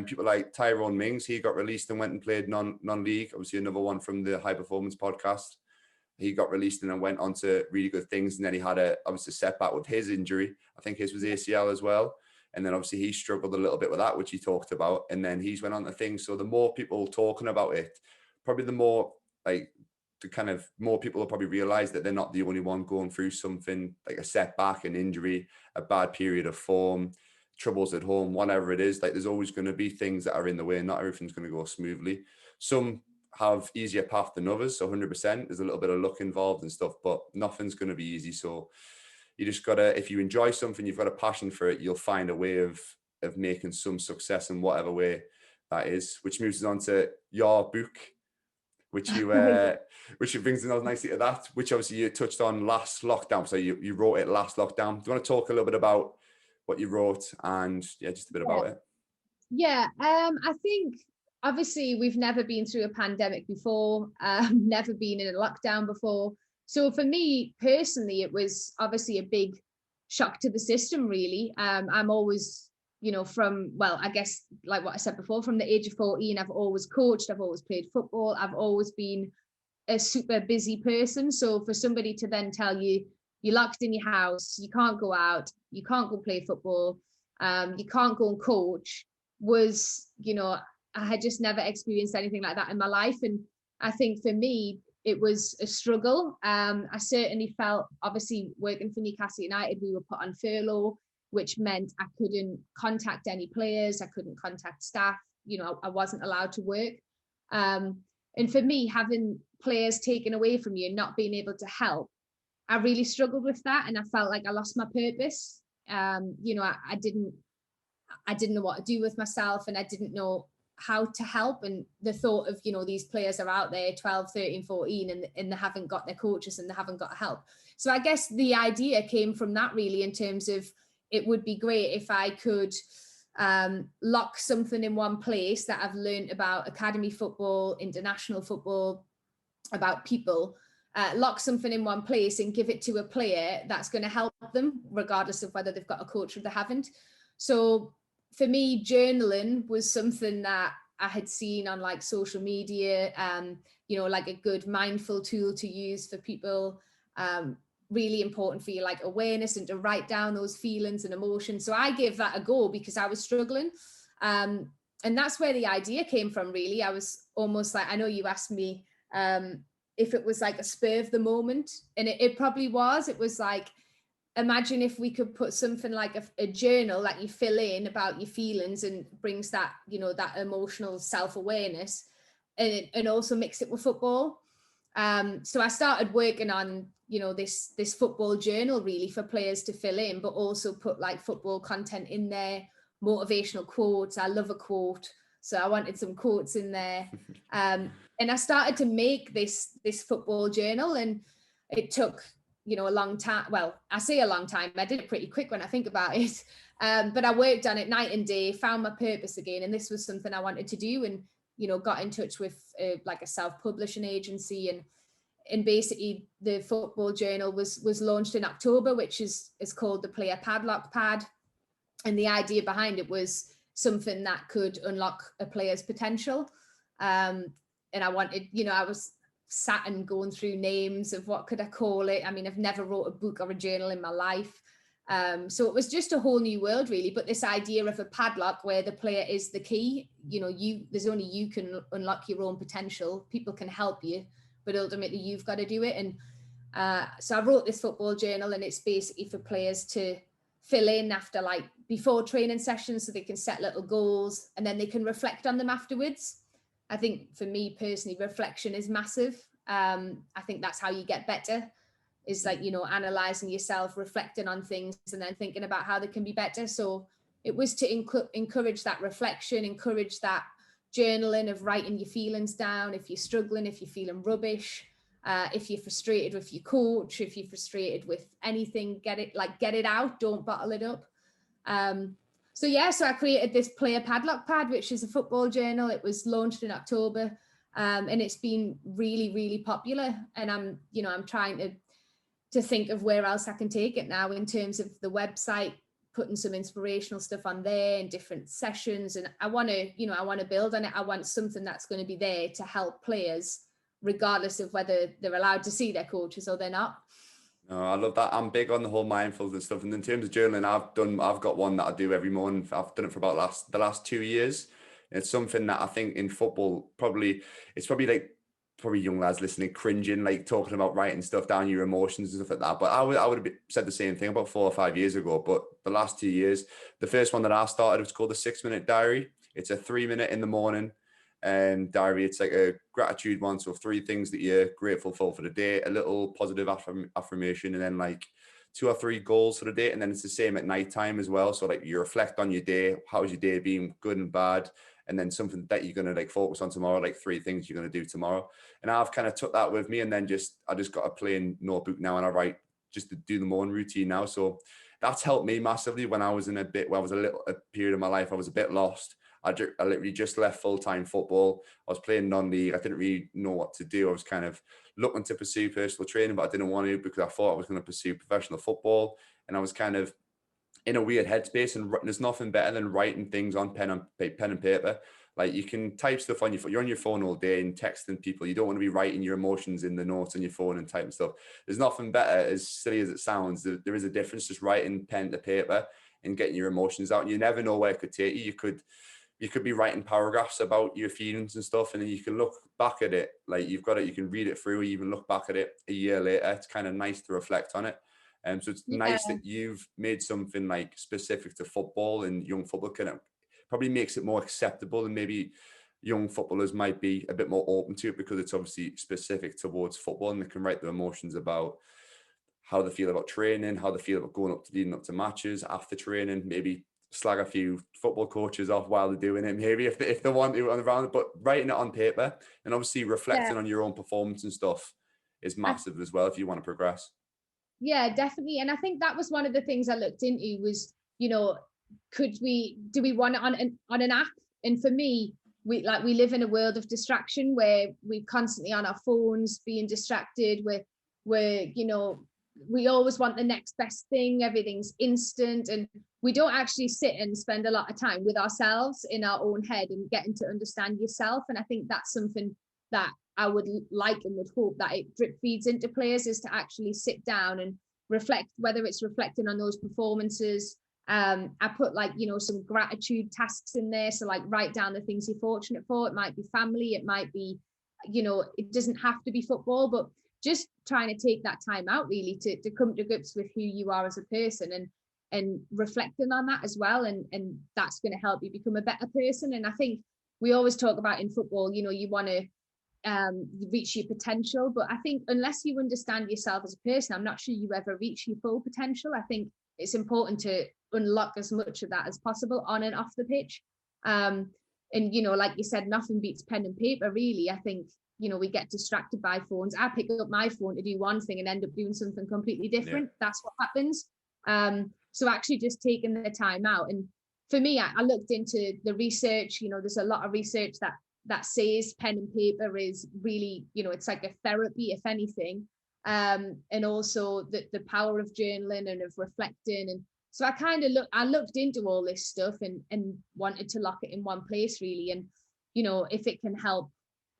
People like Tyrone Mings, he got released and went and played non-league. Obviously another one from the High Performance podcast. He got released and then went on to really good things. And then he had obviously setback with his injury. I think his was ACL as well. And then obviously he struggled a little bit with that, which he talked about. And then he's went on to things. So the more people talking about it, probably the more more people will probably realize that they're not the only one going through something like a setback, an injury, a bad period of form, troubles at home, whatever it is. Like, there's always going to be things that are in the way. Not everything's going to go smoothly. Some have easier path than others, so 100%. There's a little bit of luck involved and stuff, but nothing's going to be easy. So you just gotta, if you enjoy something, you've got a passion for it, you'll find a way of making some success in whatever way that is. Which moves us on to your book, which you which brings us nicely to that, which obviously you touched on last lockdown. So you wrote it last lockdown. Do you want to talk a little bit about what you wrote and just a bit about it? Yeah, I think obviously we've never been through a pandemic before, never been in a lockdown before. So for me personally, it was obviously a big shock to the system, really. I'm always, you know, I guess like what I said before, from the age of 14, I've always coached, I've always played football, I've always been a super busy person. So for somebody to then tell you, you're locked in your house, you can't go out, you can't go play football, you can't go and coach, was, you know, I had just never experienced anything like that in my life. And I think for me, it was a struggle. I certainly felt, obviously working for Newcastle United, we were put on furlough, which meant I couldn't contact any players, I couldn't contact staff, you know, I wasn't allowed to work. And for me, having players taken away from you and not being able to help, I really struggled with that. And I felt like I lost my purpose. You know, I didn't know what to do with myself, and I didn't know how to help. And the thought of, you know, these players are out there 12, 13, 14, and they haven't got their coaches and they haven't got help. So I guess the idea came from that, really, in terms of it would be great if I could lock something in one place that I've learned about academy football, international football, about people, lock something in one place and give it to a player that's going to help them, regardless of whether they've got a coach or they haven't. So for me, journaling was something that I had seen on like social media, you know, like a good mindful tool to use for people, really important for your like awareness and to write down those feelings and emotions. So I gave that a go because I was struggling. And that's where the idea came from, really. I was almost like, I know you asked me if it was like a spur of the moment, and it probably was. It was like, imagine if we could put something like a journal that you fill in about your feelings and brings that, you know, that emotional self-awareness, and also mix it with football. So I started working on, you know, this football journal, really, for players to fill in, but also put like football content in there, motivational quotes. I love a quote, so I wanted some quotes in there. And I started to make this football journal, and it took, you know, a long time. Well, I say a long time. I did it pretty quick when I think about it. But I worked on it night and day, found my purpose again, and this was something I wanted to do. And, you know, got in touch with like a self-publishing agency, and basically the football journal was launched in October, which is called the Player Padlock Pad. And the idea behind it was something that could unlock a player's potential. And I wanted, you know, I was sat and going through names of what could I call it. I mean, I've never wrote a book or a journal in my life. So it was just a whole new world, really. But this idea of a padlock where the player is the key, you know, there's only you can unlock your own potential. People can help you, but ultimately you've got to do it. And so I wrote this football journal, and it's basically for players to fill in after, like, before training sessions, so they can set little goals and then they can reflect on them afterwards. I think for me personally, reflection is massive. I think that's how you get better, is like, you know, analyzing yourself, reflecting on things, and then thinking about how they can be better. So it was to encourage that reflection, encourage that journaling of writing your feelings down. If you're struggling, if you're feeling rubbish, if you're frustrated with your coach, if you're frustrated with anything, get it out, don't bottle it up. So I created this Player Padlock Pad, which is a football journal. It was launched in October, and it's been really, really popular. And I'm trying to think of where else I can take it now in terms of the website, putting some inspirational stuff on there and different sessions. And I want to build on it. I want something that's going to be there to help players, regardless of whether they're allowed to see their coaches or they're not. No, I love that. I'm big on the whole mindfulness and stuff. And in terms of journaling, I've got one that I do every month. I've done it for about the last 2 years. And it's something that I think in football, it's probably young lads listening, cringing, like talking about writing stuff down, your emotions and stuff like that. But I would have said the same thing about 4 or 5 years ago. But the last 2 years, the first one that I started was called the 6-minute diary. It's a 3-minute in the morning diary. It's like a gratitude one, so 3 things that you're grateful for the day, a little positive affirmation, and then like 2 or 3 goals for the day. And then it's the same at night time as well, so like you reflect on your day, how's your day been, good and bad, and then something that you're going to like focus on tomorrow, like 3 things you're going to do tomorrow. And I've kind of took that with me, and then I just got a plain notebook now, and I write just to do the morning routine now. So that's helped me massively when I was in a period of my life I was a bit lost. I literally just left full-time football. I was playing non-league. I didn't really know what to do. I was kind of looking to pursue personal training, but I didn't want to because I thought I was going to pursue professional football. And I was kind of in a weird headspace, and there's nothing better than writing things on pen and paper. Like you can type stuff on your phone. You're on your phone all day and texting people. You don't want to be writing your emotions in the notes on your phone and typing stuff. There's nothing better, as silly as it sounds. There is a difference just writing pen to paper and getting your emotions out. And you never know where it could take you. You could be writing paragraphs about your feelings and stuff, and then you can look back at it. Like you've got it, you can read it through, or even look back at it a year later. It's kind of nice to reflect on it. So it's nice that you've made something like specific to football, and young football probably makes it more acceptable, and maybe young footballers might be a bit more open to it because it's obviously specific towards football, and they can write their emotions about how they feel about training, how they feel about going up to leading up to matches, after training, maybe slag a few football coaches off while they're doing it, maybe if they want to on the round, but writing it on paper and obviously reflecting on your own performance and stuff is massive as well if you want to progress. Yeah, definitely. And I think that was one of the things I looked into was, do we want it on an app? And for me, we live in a world of distraction where we're constantly on our phones being distracted. We always want the next best thing. Everything's instant, and we don't actually sit and spend a lot of time with ourselves in our own head and getting to understand yourself. And I think that's something that I would like and would hope that it drip feeds into players, is to actually sit down and reflect, whether it's reflecting on those performances. I put some gratitude tasks in there. So write down the things you're fortunate for. It might be family. It might be, it doesn't have to be football, but just trying to take that time out really to come to grips with who you are as a person and reflecting on that as well. And that's going to help you become a better person. And I think we always talk about in football, you want to reach your potential, but I think unless you understand yourself as a person, I'm not sure you ever reach your full potential. I think it's important to unlock as much of that as possible on and off the pitch. And like you said, nothing beats pen and paper really. I think we get distracted by phones. I pick up my phone to do one thing and end up doing something completely different. That's what happens. So actually just taking the time out. And for me, I looked into the research. There's a lot of research that says pen and paper is really, it's like a therapy, if anything. And also the power of journaling and of reflecting. And so I looked into all this stuff and wanted to lock it in one place really. And, if it can help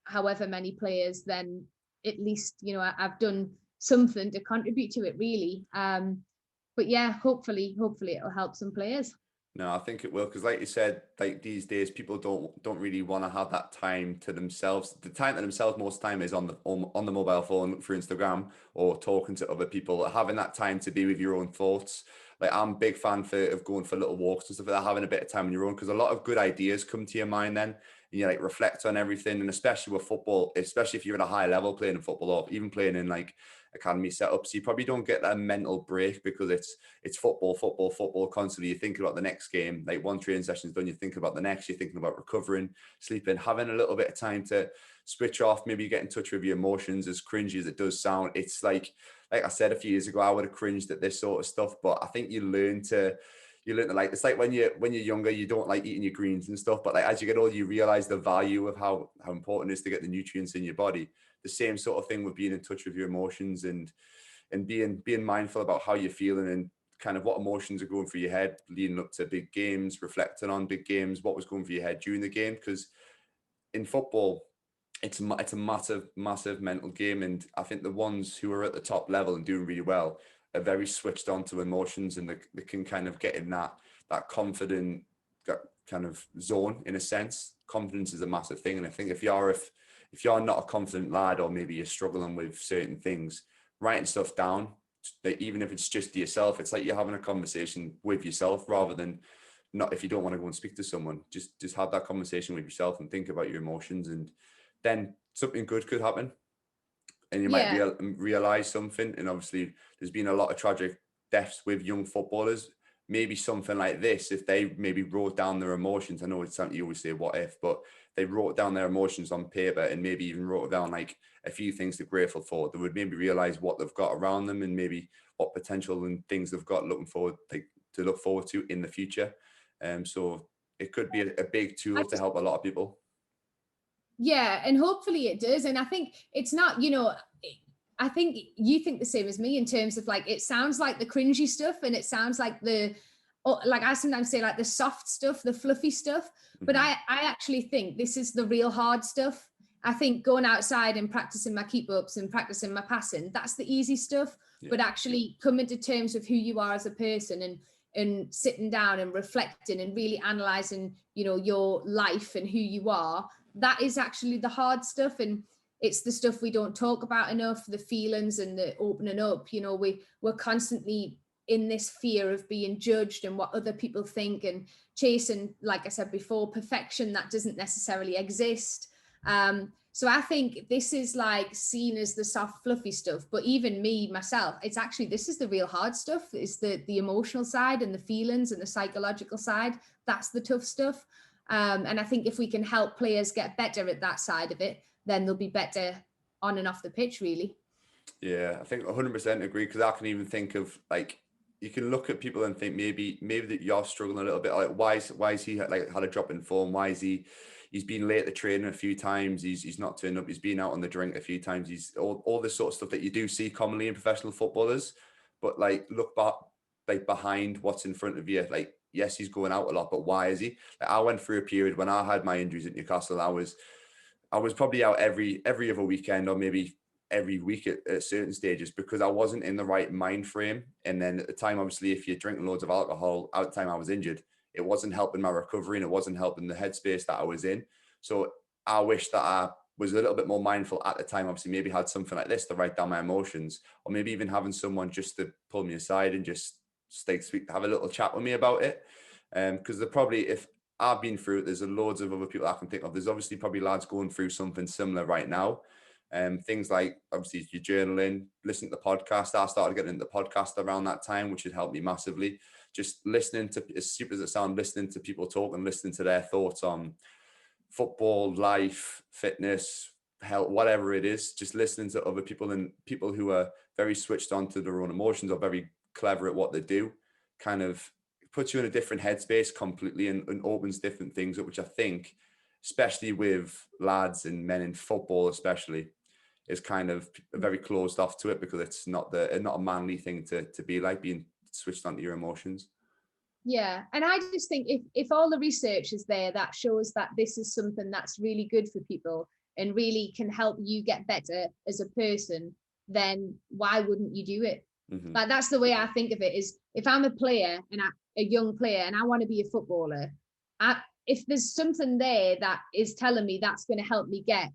however many players, then at least, I've done something to contribute to it really. But yeah, hopefully it'll help some players. No, I think it will, because like you said, like these days people don't really want to have that time to themselves. The time to themselves most time is on the mobile phone for Instagram or talking to other people. Having that time to be with your own thoughts. Like I'm a big fan of going for little walks and stuff like that, having a bit of time on your own, because a lot of good ideas come to your mind then. And you reflect on everything, and especially with football, especially if you're at a high level playing in football or even playing in like academy setups, you probably don't get that mental break because it's football constantly. You're thinking about the next game. Like one training session's done, you're thinking about the next, you're thinking about recovering, sleeping, having a little bit of time to switch off, maybe get in touch with your emotions. As cringy as it does sound, it's like I said a few years ago, I would have cringed at this sort of stuff, but I think you learn to like, it's like when you're younger, you don't like eating your greens and stuff, but like as you get older, you realize the value of how important it is to get the nutrients in your body. The same sort of thing with being in touch with your emotions and being mindful about how you're feeling and kind of what emotions are going through your head leading up to big games, reflecting on big games, what was going through your head during the game. Because in football, it's a massive mental game, and I think the ones who are at the top level and doing really well are very switched on to emotions, and they can kind of get in that confident kind of zone in a sense. Confidence is a massive thing, and I think if you're not a confident lad, or maybe you're struggling with certain things, writing stuff down, even if it's just to yourself, it's like you're having a conversation with yourself rather than not. If you don't want to go and speak to someone, just have that conversation with yourself and think about your emotions, and then something good could happen. And you might realize something. And obviously there's been a lot of tragic deaths with young footballers. Maybe something like this, if they maybe wrote down their emotions, I know it's something you always say, what if, but they wrote down their emotions on paper and maybe even wrote down like a few things they're grateful for, they would maybe realize what they've got around them and maybe what potential and things they've got to look forward to in the future. So it could be a big tool to help a lot of people. Yeah, and hopefully it does. And I think it's not, I think you think the same as me in terms of like, it sounds like the cringy stuff and it sounds like the like I sometimes say, like the soft stuff, the fluffy stuff. But I actually think this is the real hard stuff. I think going outside and practicing my keep ups and practicing my passing, that's the easy stuff. Yeah. But actually coming to terms with who you are as a person and sitting down and reflecting and really analyzing, you know, your life and who you are, that is actually the hard stuff. And it's the stuff we don't talk about enough, the feelings and the opening up. You know, we're constantly in this fear of being judged and what other people think, and chasing, like I said before, perfection that doesn't necessarily exist. So I think this is like seen as the soft, fluffy stuff, but even me, myself, it's actually, this is the real hard stuff. It's the emotional side and the feelings and the psychological side. That's the tough stuff. And I think if we can help players get better at that side of it, then they'll be better on and off the pitch, really. Yeah, I think 100% agree, because I can even think of, like, you can look at people and think maybe that you're struggling a little bit. Like, why is he like had a drop in form? Why is he's been late to training a few times? He's not turned up. He's been out on the drink a few times. He's all this sort of stuff that you do see commonly in professional footballers. But like, look back, like behind what's in front of you. Like, yes, he's going out a lot, but why is he? Like, I went through a period when I had my injuries at Newcastle. I was probably out every other weekend, or maybe every week at certain stages, because I wasn't in the right mind frame. And then at the time, obviously, if you're drinking loads of alcohol at the time I was injured, it wasn't helping my recovery and it wasn't helping the headspace that I was in. So I wish that I was a little bit more mindful at the time. Obviously, maybe had something like this to write down my emotions, or maybe even having someone just to pull me aside and just have a little chat with me about it. Because if I've been through it, there's loads of other people I can think of. There's obviously probably lads going through something similar right now. Things like, obviously, your journaling, listening to the podcast. I started getting into the podcast around that time, which had helped me massively. Just listening to, as stupid as it sounds, listening to people talk and listening to their thoughts on football, life, fitness, health, whatever it is. Just listening to other people, and people who are very switched on to their own emotions or very clever at what they do, kind of puts you in a different headspace completely, and opens different things up, which I think, especially with lads and men in football especially, is kind of very closed off to it, because it's not a manly thing to be like, being switched onto your emotions. Yeah, and I just think if all the research is there that shows that this is something that's really good for people and really can help you get better as a person, then why wouldn't you do it? Mm-hmm. Like, that's the way I think of it, is if I'm a player and a young player and I want to be a footballer, if there's something there that is telling me that's going to help me get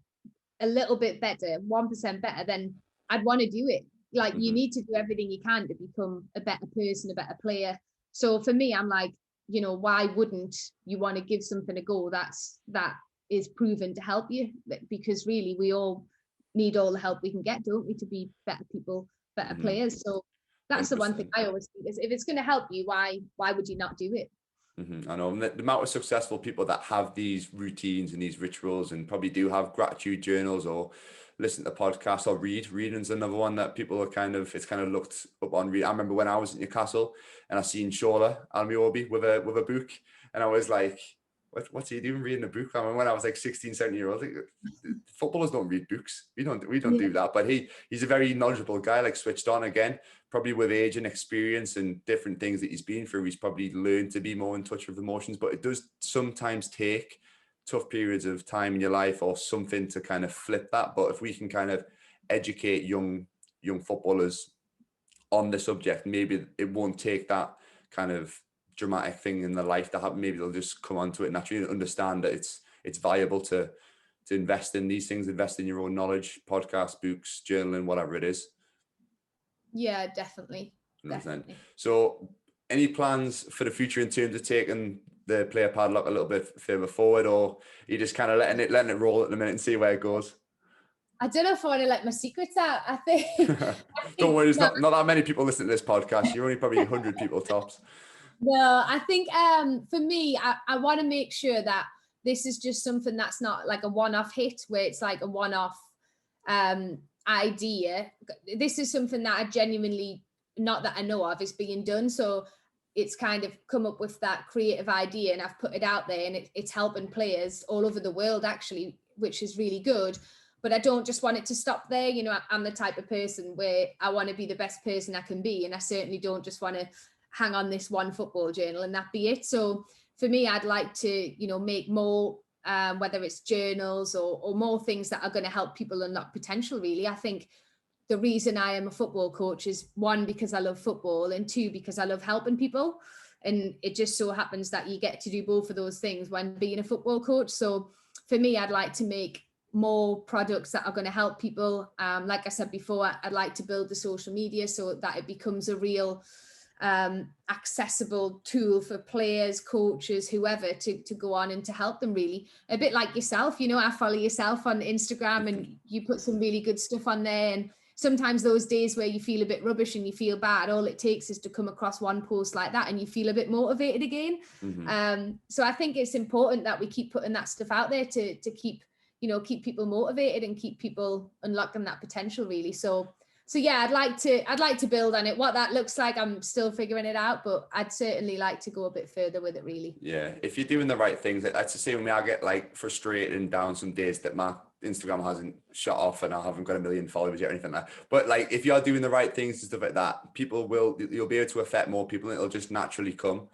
a little bit better, 1% better, then I'd want to do it. Like, you need to do everything you can to become a better person, a better player. So for me, I'm like, you know, why wouldn't you want to give something a go that is proven to help you? Because really, we all need all the help we can get, don't we, to be better people, better players. So that's 100%. The one thing I always think is, if it's going to help you, why would you not do it? I know the amount of successful people that have these routines and these rituals, and probably do have gratitude journals, or listen to podcasts, or reading's another one that people are it's kind of looked up on. I remember when I was at Newcastle and I seen Shola Almiobi with a book, and I was like, what's he doing reading a book? I mean, when I was like 16, 17 years old, footballers don't read books. We don't do that. But he's a very knowledgeable guy, like switched on again, probably with age and experience and different things that he's been through. He's probably learned to be more in touch with emotions, but it does sometimes take tough periods of time in your life or something to kind of flip that. But if we can kind of educate young footballers on the subject, maybe it won't take that kind of dramatic thing in their life to happen. Maybe they'll just come onto it naturally and understand that it's viable to invest in these things, invest in your own knowledge, podcasts, books, journaling, whatever it is. Yeah, definitely. 100%. So any plans for the future in terms of taking the Player Padlock a little bit further forward, or are you just kind of letting it roll at the minute and see where it goes? I don't know if I want to let my secrets out. I think don't worry, there's not that many people listening to this podcast. You're only probably 100 people tops. No, I think for me, I want to make sure that this is just something that's not like a one-off hit, where it's like a one-off idea. This is something that I genuinely, not that I know of, is being done. So it's kind of come up with that creative idea, and I've put it out there, and it's helping players all over the world, actually, which is really good. But I don't just want it to stop there. You know, I'm the type of person where I want to be the best person I can be. And I certainly don't just want to hang on this one football journal and that be it. So for me, I'd like to, you know, make more, whether it's journals or more things that are going to help people unlock potential, really. I think the reason I am a football coach is, one, because I love football, and two, because I love helping people. And it just so happens that you get to do both of those things when being a football coach. So for me, I'd like to make more products that are going to help people. Like I said before, I'd like to build the social media so that it becomes a real accessible tool for players, coaches, whoever, to go on and to help them, really. A bit like yourself, you know, I follow yourself on Instagram and you put some really good stuff on there. And sometimes those days where you feel a bit rubbish and you feel bad, all it takes is to come across one post like that and you feel a bit motivated again. So I think it's important that we keep putting that stuff out there to keep, you know, keep people motivated and keep people unlocking that potential, really. So yeah, I'd like to build on it. What that looks like, I'm still figuring it out, but I'd certainly like to go a bit further with it, really. Yeah, if you're doing the right things, that's the same with me. I get like frustrated and down some days that my Instagram hasn't shut off and I haven't got a million followers yet or anything like that. But like, if you're doing the right things and stuff like that, you'll be able to affect more people, and it'll just naturally come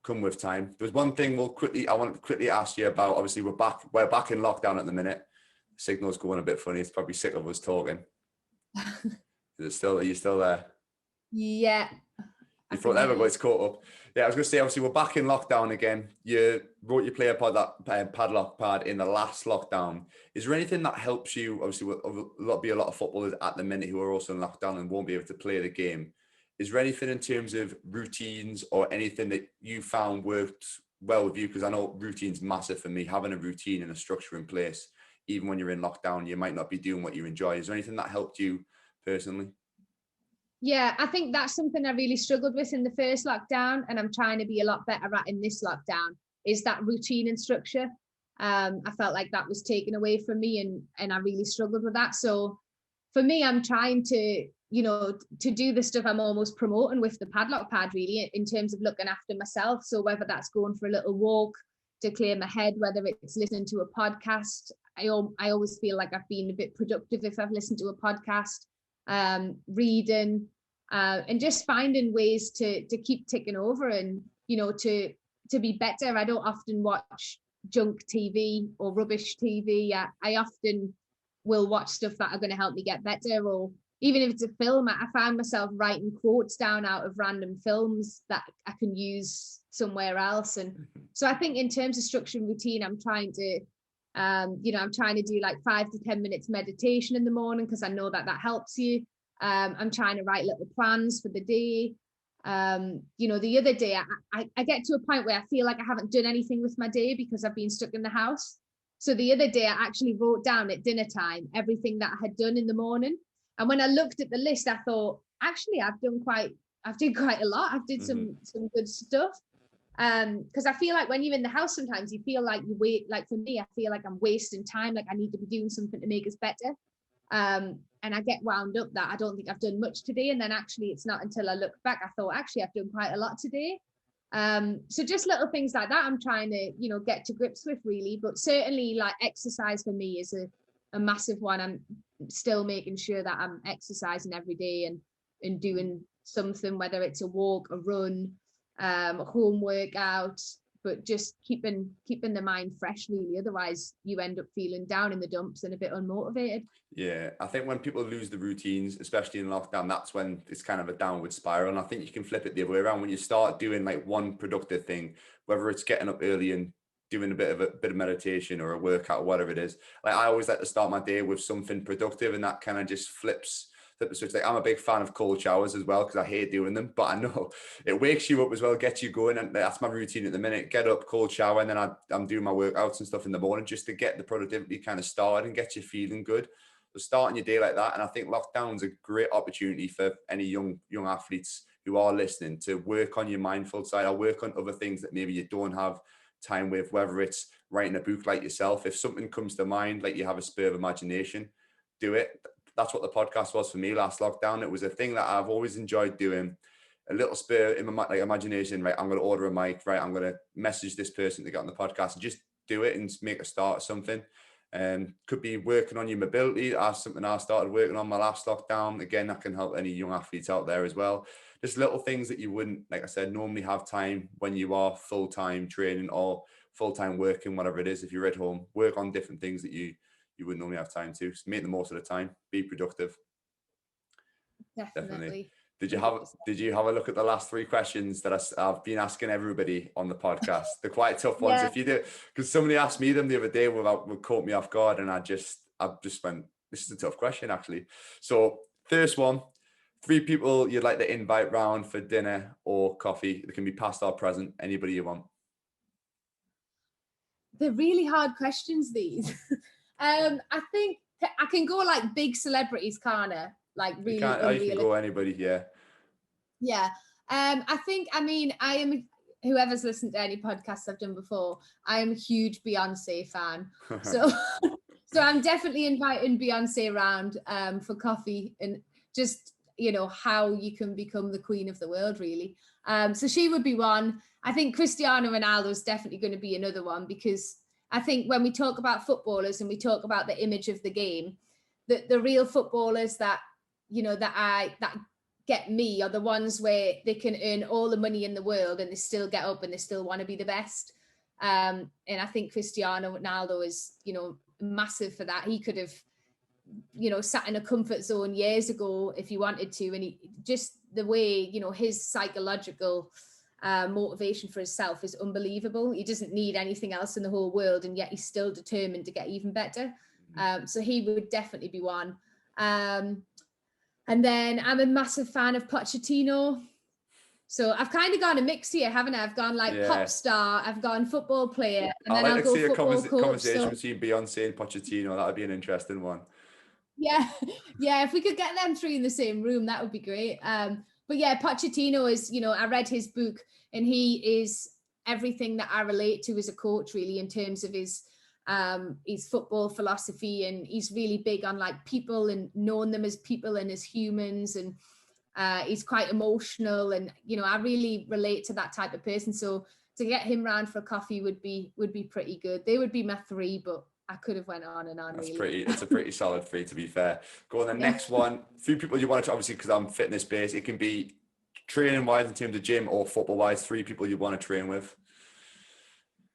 with time. There's one thing I want to quickly ask you about. Obviously, we're back in lockdown at the minute. Signal's going a bit funny. It's probably sick of us talking. Are you still there? Yeah. You thought everybody's caught up. Yeah, I was going to say, obviously, we're back in lockdown again. You wrote your Player Padlock Pad in the last lockdown. Is there anything that helps you? Obviously, there'll be a lot of footballers at the minute who are also in lockdown and won't be able to play the game. Is there anything in terms of routines or anything that you found worked well with you? Because I know routine's massive for me. Having a routine and a structure in place, even when you're in lockdown, you might not be doing what you enjoy. Is there anything that helped you personally? Yeah, I think that's something I really struggled with in the first lockdown, and I'm trying to be a lot better at in this lockdown, is that routine and structure. I felt like that was taken away from me, and I really struggled with that. So for me, I'm trying to, you know, to do the stuff I'm almost promoting with the Padlock Pad, really, in terms of looking after myself. So whether that's going for a little walk to clear my head, whether it's listening to a podcast, I always feel like I've been a bit productive if I've listened to a podcast. Reading, and just finding ways to keep ticking over, and, you know, to be better. I don't often watch junk TV or rubbish TV. I often will watch stuff that are going to help me get better, or even if it's a film, I find myself writing quotes down out of random films that I can use somewhere else. And so I think in terms of structure and routine, I'm trying to I'm trying to do like 5 to 10 minutes meditation in the morning, because I know that helps you. I'm trying to write little plans for the day. The other day I get to a point where I feel like I haven't done anything with my day because I've been stuck in the house. So the other day I actually wrote down at dinner time everything that I had done in the morning. And when I looked at the list, I thought, actually, I've done quite a lot. I've did some good stuff. Because I feel like when you're in the house, sometimes you feel like like for me, I feel like I'm wasting time, like I need to be doing something to make us better. And I get wound up that I don't think I've done much today. And then actually it's not until I look back, I thought, actually, I've done quite a lot today. So just little things like that I'm trying to, get to grips with, really. But certainly like exercise for me is a massive one. I'm still making sure that I'm exercising every day and doing something, whether it's a walk, a run, a home workout, but just keeping the mind fresh, really. Otherwise you end up feeling down in the dumps and a bit unmotivated. Yeah, I think when people lose the routines, especially in lockdown, that's when it's kind of a downward spiral. And I think you can flip it the other way around. When you start doing like one productive thing, whether it's getting up early and doing a bit of meditation or a workout or whatever it is, like I always like to start my day with something productive, and that kind of just flips the switch. Like I'm a big fan of cold showers as well, because I hate doing them, but I know it wakes you up as well, gets you going, and that's my routine at the minute. Get up, cold shower, and then I'm doing my workouts and stuff in the morning just to get the productivity kind of started and get you feeling good. So starting your day like that, and I think lockdown's a great opportunity for any young athletes who are listening to work on your mindful side, or work on other things that maybe you don't have time with, whether it's writing a book like yourself. If something comes to mind, like you have a spur of imagination, do it. That's what the podcast was for me last lockdown. It was a thing that I've always enjoyed doing. A little spur in my imagination, right? I'm going to order a mic, right? I'm going to message this person to get on the podcast, and just do it and make a start of something. Could be working on your mobility. That's something I started working on my last lockdown. Again, that can help any young athletes out there as well. Just little things that you wouldn't, like I said, normally have time when you are full-time training or full-time working, whatever it is. If you're at home, work on different things that you wouldn't normally have time to. So make the most of the time. Be productive. Definitely. Did you have a look at the last 3 questions that I've been asking everybody on the podcast? They're quite tough ones. If you do, because somebody asked me them the other day would caught me off guard, and I just went, this is a tough question actually. So first one, 3 people you'd like to invite round for dinner or coffee. It can be past or present, anybody you want. They're really hard questions, these. I think I can go like big celebrities, can't I? Like really you can go anybody, yeah. Yeah. I am, whoever's listened to any podcasts I've done before, I am a huge Beyonce fan. So I'm definitely inviting Beyonce around for coffee and just, how you can become the queen of the world, really. So she would be one. I think Cristiano Ronaldo is definitely going to be another one, because I think when we talk about footballers and we talk about the image of the game, the real footballers that get me are the ones where they can earn all the money in the world and they still get up and they still want to be the best. And I think Cristiano Ronaldo is, massive for that. He could have, sat in a comfort zone years ago if he wanted to. And he just the way, his psychological motivation for himself is unbelievable. He doesn't need anything else in the whole world, and yet he's still determined to get even better. So he would definitely be one. And then I'm a massive fan of Pochettino. So I've kind of gone a mix here, haven't I? I've gone like pop star, I've gone football player, and then I'll go football coach. Conversation between Beyonce and Pochettino. That would be an interesting one. Yeah. If we could get them 3 in the same room, that would be great. But yeah, Pochettino is, I read his book, and he is everything that I relate to as a coach, really, in terms of his football philosophy, and he's really big on like people and knowing them as people and as humans, and he's quite emotional, and I really relate to that type of person. So to get him round for a coffee would be pretty good. They would be my 3, but I could have went on and on. It's a pretty solid 3, to be fair. Go on the next one. 3 people you want to, obviously, because I'm fitness based, it can be training wise in terms of gym or football wise. 3 people you want to train with.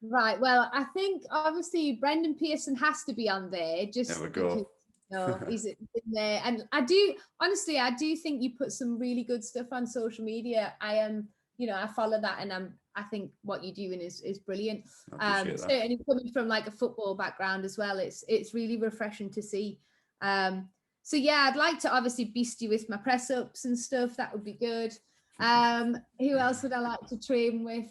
Right. Well, I think obviously Brendan Pearson has to be on there. Just there we go. Because, he's in there, and I do think you put some really good stuff on social media. I follow that, and I think what you're doing is brilliant. Certainly coming from like a football background as well, it's really refreshing to see. So yeah, I'd like to obviously beast you with my press ups and stuff. That would be good. Who else would I like to train with?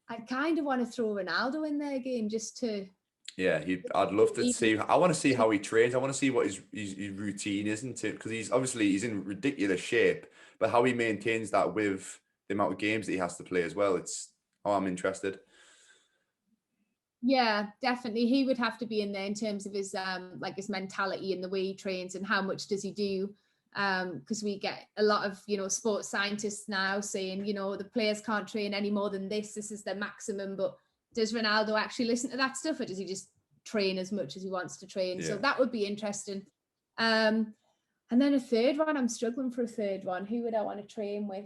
I kind of want to throw Ronaldo in there again, just to. Yeah, I'd love to see. I want to see how he trains. I want to see what his routine is, isn't it? Because he's in ridiculous shape, but how he maintains that with the amount of games that he has to play as well. I'm interested. Yeah, definitely. He would have to be in there in terms of his his mentality and the way he trains, and how much does he do. Because we get a lot of, sports scientists now saying, the players can't train any more than this is their maximum. But does Ronaldo actually listen to that stuff, or does he just train as much as he wants to train? Yeah. So that would be interesting. And then a third one, I'm struggling for a third one. Who would I want to train with?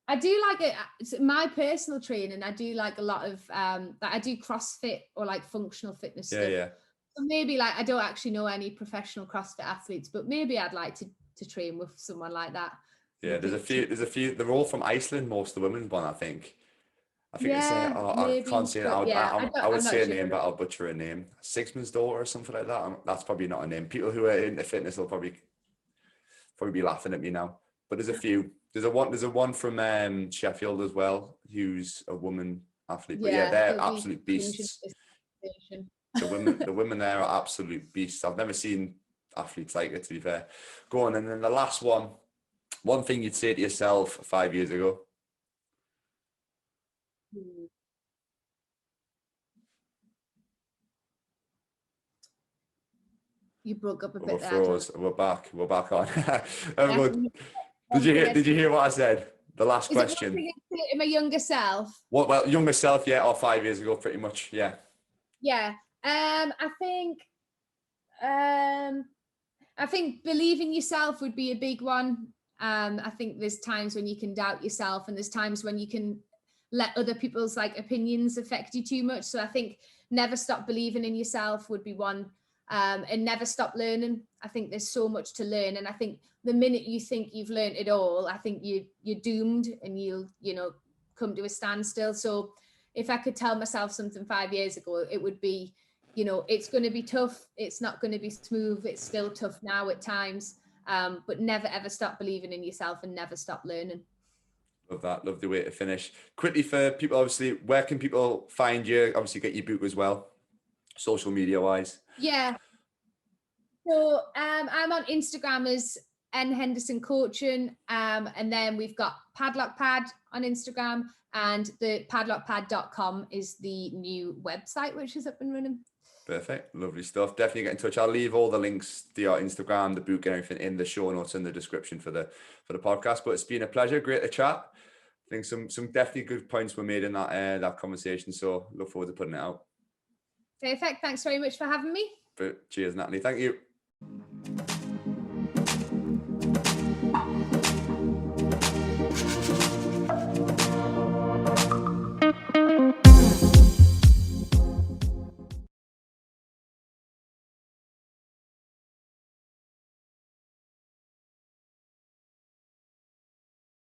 I do like my personal training. I do like a lot of, I do CrossFit or like functional fitness stuff. Yeah. So maybe like, I don't actually know any professional CrossFit athletes, but maybe I'd like to train with someone like that. Yeah, there's a few. They're all from Iceland. Most of the women's one, I think. I can't say it. I would say a name, but I'll butcher a name. Sigmund's daughter or something like that. That's probably not a name. People who are into fitness will probably be laughing at me now. But there's a few. There's a one from Sheffield as well, who's a woman athlete. But yeah, they're absolute beasts. The women there are absolute beasts. I've never seen athletes like it, to be fair. Go on, and then the last one thing you'd say to yourself 5 years ago. You broke up a bit there. We're back on. Did you hear what I said? The last question. In my younger self. Well, younger self, yeah, or 5 years ago, pretty much, yeah. Yeah. I think I think believe in yourself would be a big one. I think there's times when you can doubt yourself, and there's times when you can let other people's like opinions affect you too much. So I think never stop believing in yourself would be one. And never stop learning. I think there's so much to learn, and I think the minute you think you've learned it all, I think you're doomed, and you'll come to a standstill. So if I could tell myself something 5 years ago, it would be, it's going to be tough. It's not going to be smooth. It's still tough now at times, but never ever stop believing in yourself and never stop learning. Love that. Love the way to finish. Quickly for people, obviously, where can people find you? Obviously, get your book as well, social media wise. Yeah. So I'm on Instagram as N Henderson Coaching, and then we've got Padlock Pad on Instagram, and the padlockpad.com is the new website which is up and running. Perfect. Lovely stuff. Definitely get in touch. I'll leave all the links to your Instagram, the book, and everything in the show notes and the description for the podcast. But it's been a pleasure. Great to chat. I think some definitely good points were made in that conversation. So look forward to putting it out. Perfect. Thanks very much for having me. Cheers, Natalie. Thank you.